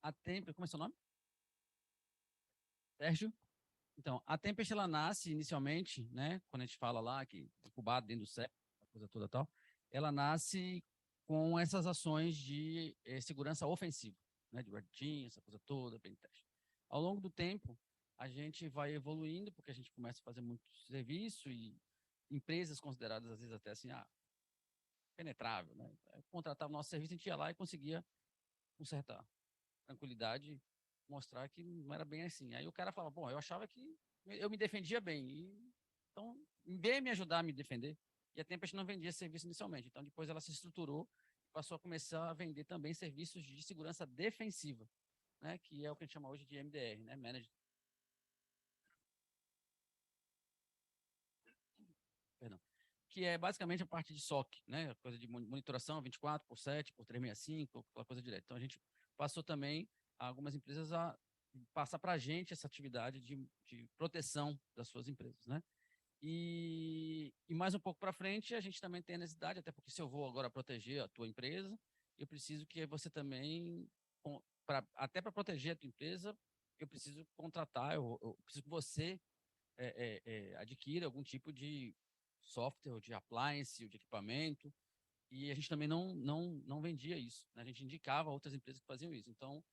A Tempest, como é seu nome? Sérgio? Então, a Tempest, ela nasce inicialmente, né, quando a gente fala lá que incubado dentro do CEP, a coisa toda tal, ela nasce com essas ações de segurança ofensiva, né, de Red Team, essa coisa toda, pentest. Ao longo do tempo, a gente vai evoluindo, porque a gente começa a fazer muito serviço e empresas consideradas, às vezes, até assim, penetrável, né? Contratava o nosso serviço, a gente ia lá e conseguia consertar. Tranquilidade mostrar que não era bem assim. Aí o cara falava, bom, eu achava que eu me defendia bem, então veio me ajudar a me defender. E a Tempest não vendia serviço inicialmente, então depois ela se estruturou, passou a começar a vender também serviços de segurança defensiva, né, que é o que a gente chama hoje de MDR, né, Managed. Perdão. Que é basicamente a parte de SOC, né, coisa de monitoração 24/7, por 365, aquela coisa direta. Então a gente passou também algumas empresas a passar para a gente essa atividade de proteção das suas empresas, né? E mais um pouco para frente, a gente também tem a necessidade, até porque se eu vou agora proteger a tua empresa, eu preciso que você também, até para proteger a tua empresa, eu preciso contratar, eu preciso que você adquira algum tipo de software, ou de appliance, ou de equipamento, e a gente também não vendia isso, né? A gente indicava outras empresas que faziam isso. Então,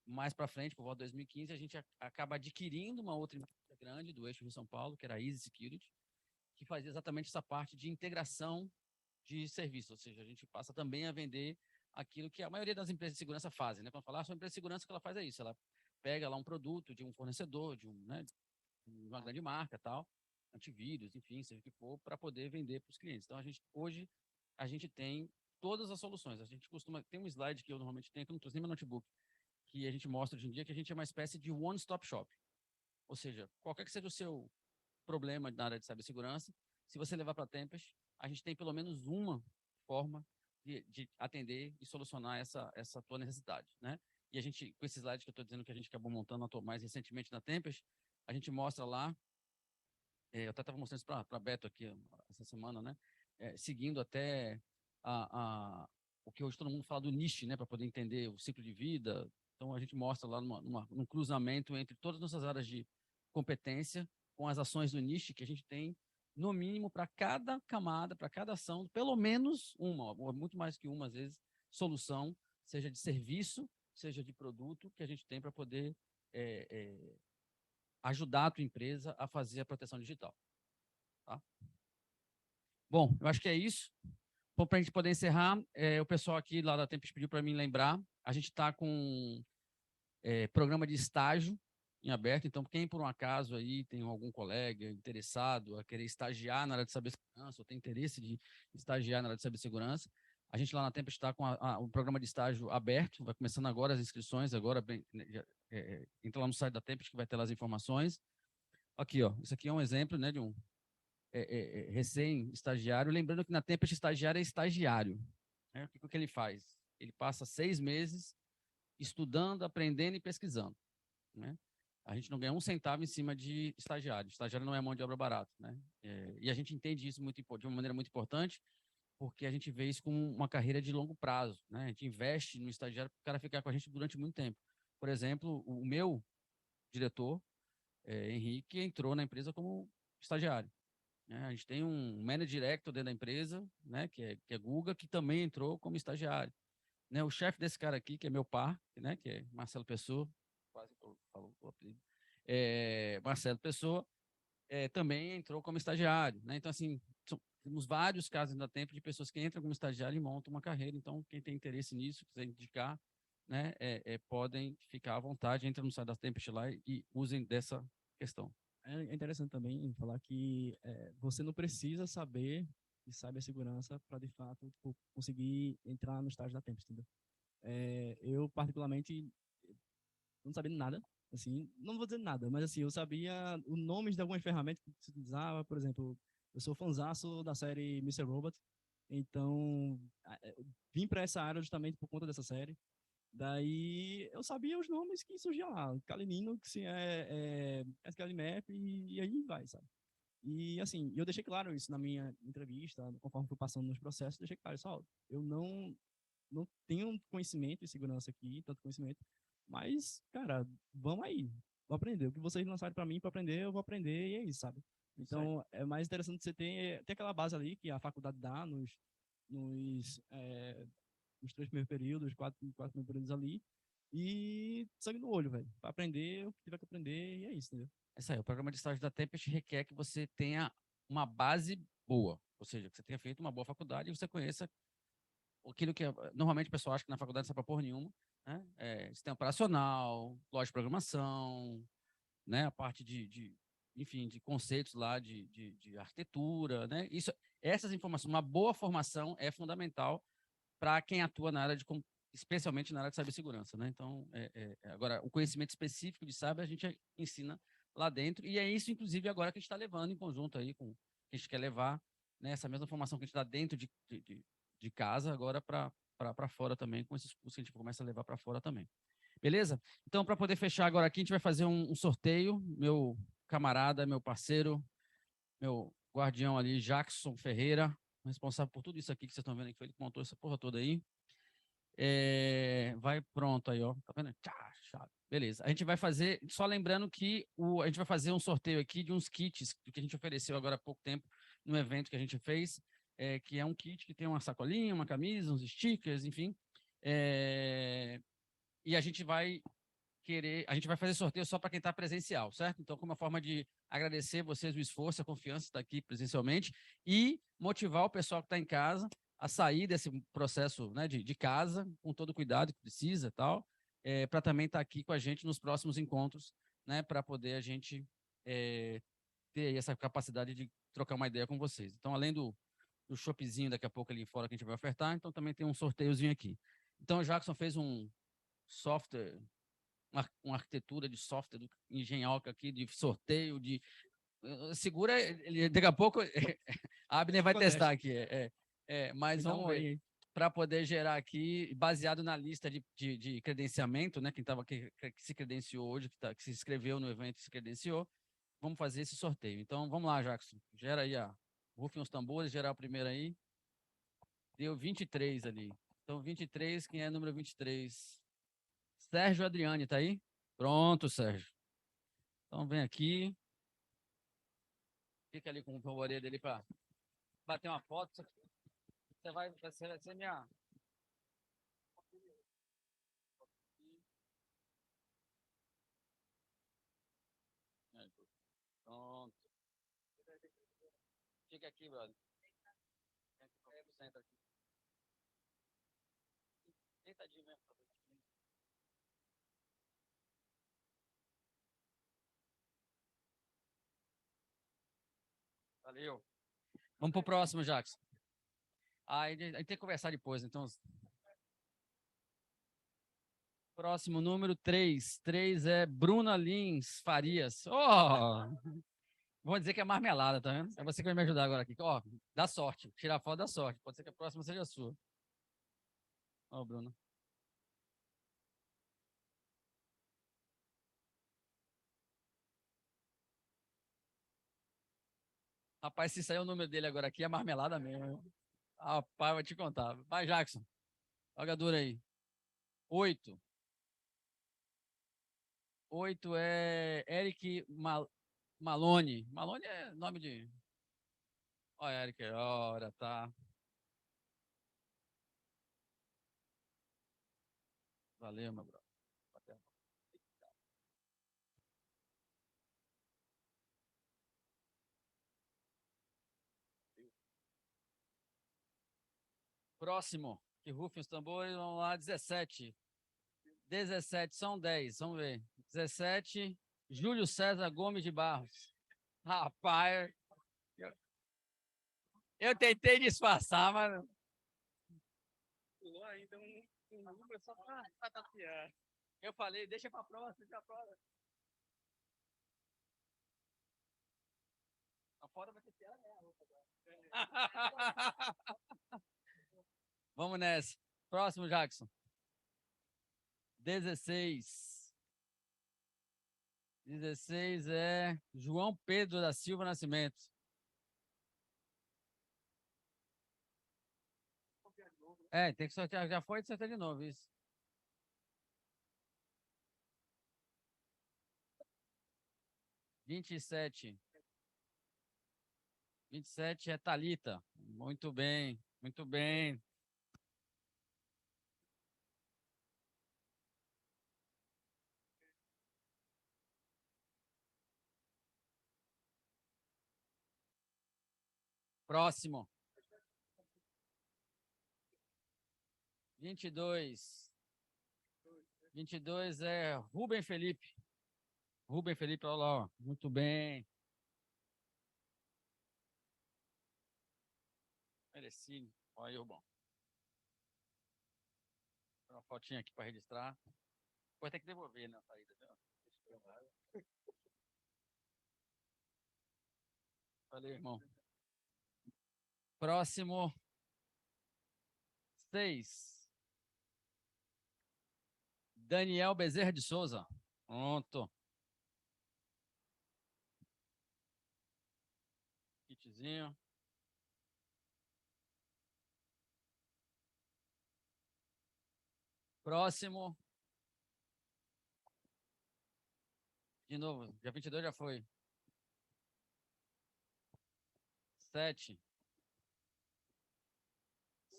mais para frente, por volta de 2015, a gente acaba adquirindo uma outra empresa grande do eixo Rio São Paulo, que era a Easy Security, que fazia exatamente essa parte de integração de serviços, ou seja, a gente passa também a vender aquilo que a maioria das empresas de segurança fazem, né? Quando falar sobre empresa de segurança, o que ela faz é isso, ela pega lá um produto de um fornecedor, né, de uma grande marca, tal, antivírus, enfim, seja o que for, para poder vender para os clientes. Então, hoje, a gente tem todas as soluções. A gente tem um slide que eu normalmente tenho, que eu não trouxe nem meu notebook, que a gente mostra hoje em dia que a gente é uma espécie de one-stop shop. Ou seja, qualquer que seja o seu problema na área de cibersegurança, se você levar para a Tempest, a gente tem pelo menos uma forma de atender e solucionar essa tua necessidade, né? E a gente, com esse slide que eu estou dizendo que a gente acabou montando mais recentemente na Tempest, a gente mostra lá, eu até estava mostrando isso para a Beto aqui essa semana, né? Seguindo até o que hoje todo mundo fala do niche, né? Para poder entender o ciclo de vida. Então, a gente mostra lá num cruzamento entre todas as nossas áreas de competência com as ações do niche que a gente tem, no mínimo, para cada camada, para cada ação, pelo menos uma, ou muito mais que uma, às vezes, solução, seja de serviço, seja de produto, que a gente tem para poder ajudar a tua empresa a fazer a proteção digital. Tá? Bom, eu acho que é isso. Bom, para a gente poder encerrar, o pessoal aqui lá da Tempest pediu para mim lembrar, a gente está com programa de estágio em aberto, então quem por um acaso aí tem algum colega interessado a querer estagiar na área de cibersegurança, ou tem interesse de estagiar na área de cibersegurança, a gente lá na Tempest está com o programa de estágio aberto, vai começando agora as inscrições, agora entra lá no site da Tempest que vai ter lá as informações. Aqui, ó, isso aqui é um exemplo, né, de um recém-estagiário, lembrando que na Tempest estagiário é estagiário, né? O que ele faz? Ele passa 6 meses estudando, aprendendo e pesquisando, né? A gente não ganha um centavo em cima de estagiário. Estagiário não é mão de obra barata, né? E a gente entende isso de uma maneira muito importante, porque a gente vê isso como uma carreira de longo prazo, né? A gente investe no estagiário para o cara ficar com a gente durante muito tempo. Por exemplo, o meu diretor, Henrique, entrou na empresa como estagiário, né? A gente tem um manager director dentro da empresa, né? Que é Guga, que também entrou como estagiário. Né, o chefe desse cara aqui, que é meu par, né, que é Marcelo Pessoa, quase falou o apelido, Marcelo Pessoa, também entrou como estagiário. Né? Então, assim, temos vários casos ainda tempo de pessoas que entram como estagiário e montam uma carreira. Então, quem tem interesse nisso, quiser indicar, né, podem ficar à vontade, entrem no site da Tempest lá e usem dessa questão. É interessante também falar que você não precisa saber de cibersegurança para, de fato, tipo, conseguir entrar no estágio da Tempest, entendeu? Eu, particularmente, não sabia nada, assim, não vou dizer nada, mas assim, eu sabia os nomes de algumas ferramentas que se utilizava, por exemplo, eu sou fãzaço da série Mr. Robot, então vim para essa área justamente por conta dessa série. Daí eu sabia os nomes que surgiam lá, Kali Linux, SQLMap e aí vai, sabe? E assim, eu deixei claro isso na minha entrevista, conforme fui passando nos processos, deixei claro, só, eu não tenho conhecimento em segurança aqui, tanto conhecimento, mas, cara, vamos aí, vou aprender. O que vocês lançarem para mim para aprender, eu vou aprender e é isso, sabe? Então, é mais interessante você ter aquela base ali que a faculdade dá nos 3 primeiros períodos, 4 primeiros períodos ali, e sangue no olho, velho, para aprender o que tiver que aprender e é isso, entendeu? É isso aí, o programa de estágio da Tempest requer que você tenha uma base boa, ou seja, que você tenha feito uma boa faculdade e você conheça aquilo que normalmente o pessoal acha que na faculdade não sabe para porra nenhuma, né? Sistema operacional, lógica de programação, né? A parte enfim, de conceitos lá de arquitetura, né? Essas informações, uma boa formação é fundamental para quem atua na área especialmente na área de cibersegurança, né? Então, agora, o conhecimento específico de cyber a gente ensina lá dentro, e é isso, inclusive, agora que a gente está levando em conjunto aí com que a gente quer levar, né, essa mesma formação que a gente dá dentro de casa, agora para fora também, com esses cursos que a gente começa a levar para fora também. Beleza? Então, para poder fechar agora aqui, a gente vai fazer um sorteio. Meu camarada, meu parceiro, meu guardião ali, Jackson Ferreira, responsável por tudo isso aqui que vocês estão vendo aqui, foi ele que montou essa porra toda aí. Vai pronto aí, ó. Tá vendo? Tchá. Beleza. A gente vai fazer, só lembrando que a gente vai fazer um sorteio aqui de uns kits que a gente ofereceu agora há pouco tempo no evento que a gente fez, que é um kit que tem uma sacolinha, uma camisa, uns stickers, enfim. E a gente vai fazer sorteio só para quem está presencial, certo? Então, como uma forma de agradecer vocês o esforço, a confiança de estar aqui presencialmente e motivar o pessoal que está em casa a sair desse processo, né, de casa, com todo o cuidado que precisa, tal, para também estar aqui com a gente nos próximos encontros, né, para poder a gente ter essa capacidade de trocar uma ideia com vocês. Então, além do shopzinho daqui a pouco ali fora que a gente vai ofertar, então também tem um sorteiozinho aqui. Então, o Jackson fez um software, uma arquitetura de software do Engenhoca aqui, de sorteio, segura, daqui a pouco a Abner vai testar aqui, mas vamos ver, para poder gerar aqui, baseado na lista de credenciamento, né, quem que se credenciou hoje, que se inscreveu no evento e se credenciou, vamos fazer esse sorteio. Então, vamos lá, Jackson, gera aí, rufem os tambores, gerar o primeiro aí, deu 23 ali. Então, 23, quem é o número 23? Sérgio Adriane, tá aí? Pronto, Sérgio. Então, vem aqui. Fica ali com o favor dele para bater uma foto. Você vai ser minha... Pronto. Fica aqui, brother. Senta aqui. Deitadinho mesmo. Valeu. Vamos pro próximo, Jackson. Aí a gente tem que conversar depois, então. Próximo número 3. 3 é Bruna Lins Farias. Oh! Vou dizer que é marmelada, tá vendo? É você que vai me ajudar agora aqui. Ó, dá sorte. Tirar foto dá sorte. Pode ser que a próxima seja a sua. Ó, Bruna. Rapaz, se sair o número dele agora aqui, é marmelada mesmo. Rapaz, vou te contar. Vai, Jackson. Joga dura aí. 8. 8 é Eric Malone. Malone é nome de... Ó, Eric, ora, tá. Valeu, meu brother. Próximo, que rufem os tambores, vamos lá, 17. 17, são 10, vamos ver. 17, Júlio César Gomes de Barros. Rapaz, eu tentei disfarçar, mas... Pulou ainda um número só para tapear. Eu falei, deixa para próxima, deixa para próxima. A fora vai ter piada mesmo. Vamos nessa. Próximo, Jackson. 16. 16 é João Pedro da Silva Nascimento. Tem que sortear. Já foi de sortear de novo, isso. 27. 27 é Thalita. Muito bem, muito bem. Próximo. 22. 22 é Rubem Felipe. Rubem Felipe, olha lá, ó. Muito bem. Merecido. Olha aí, Rubão. Uma fotinha aqui para registrar. Depois tem que devolver na saída. Valeu, irmão. Próximo. 6. Daniel Bezerra de Souza. Pronto. Kitzinho. Próximo. De novo, dia 22 já foi. 7.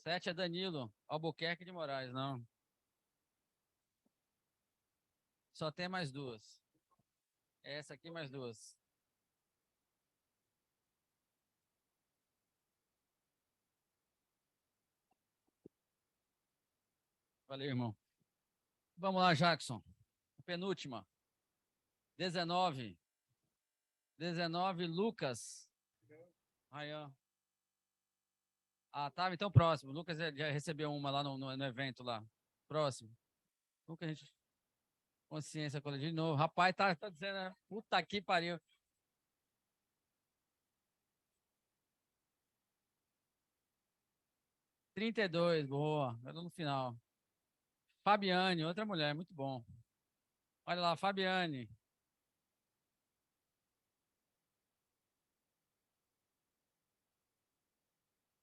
7 é Danilo Albuquerque de Moraes, não. Só tem mais 2. Essa aqui mais 2. Valeu, irmão. Vamos lá, Jackson. Penúltima. 19. 19, Lucas. Aí, ó. Ah, tá. Então, próximo. Lucas já recebeu uma lá no evento lá. Próximo. Nunca a gente... Consciência coletiva de novo. Rapaz, tá dizendo, né? Puta que pariu. (32), boa. Era no final. Fabiane, outra mulher, muito bom. Olha lá, Fabiane.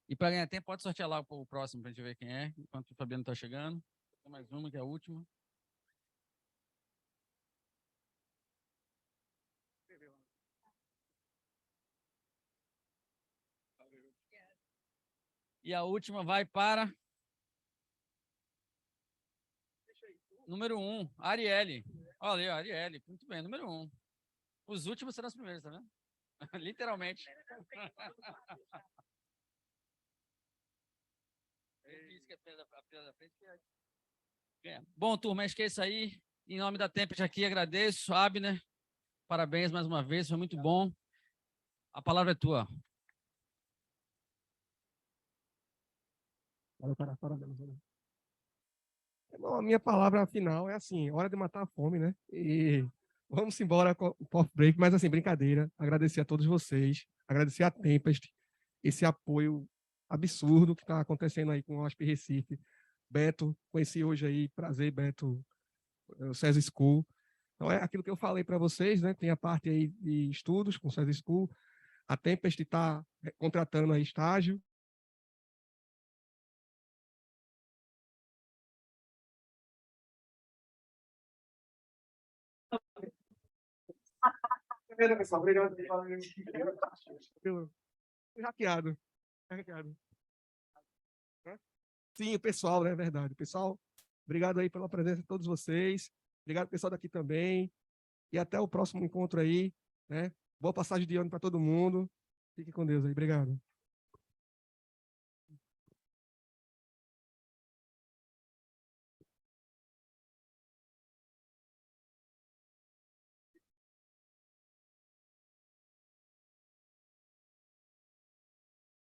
E para ganhar tempo, pode sortear lá o próximo para a gente ver quem é, enquanto o Fabiano está chegando. Tem mais uma, que é a última. E a última vai para... Número 1, Arielle. Olha, Arielle, muito bem, número 1. Os últimos serão os primeiros, tá vendo? Literalmente. Bom, turma, acho que é isso aí. Em nome da Tempest aqui, agradeço. Abner, parabéns mais uma vez, foi muito bom. A palavra é tua. Parabéns. Bom, a minha palavra final é assim, hora de matar a fome, né? E vamos embora com o coffee break, mas assim, brincadeira. Agradecer a todos vocês, agradecer a Tempest, esse apoio absurdo que está acontecendo aí com o OSP Recife. Beto, conheci hoje aí, prazer, Beto, o César School. Então, é aquilo que eu falei para vocês, né? Tem a parte aí de estudos com o César School, a Tempest está contratando aí estágio. Pessoal, obrigado. Hackeado. Sim, o pessoal, né? Verdade. Pessoal, obrigado aí pela presença de todos vocês. Obrigado, pessoal daqui também. E até o próximo encontro aí, né? Boa passagem de ano para todo mundo. Fique com Deus aí. Obrigado.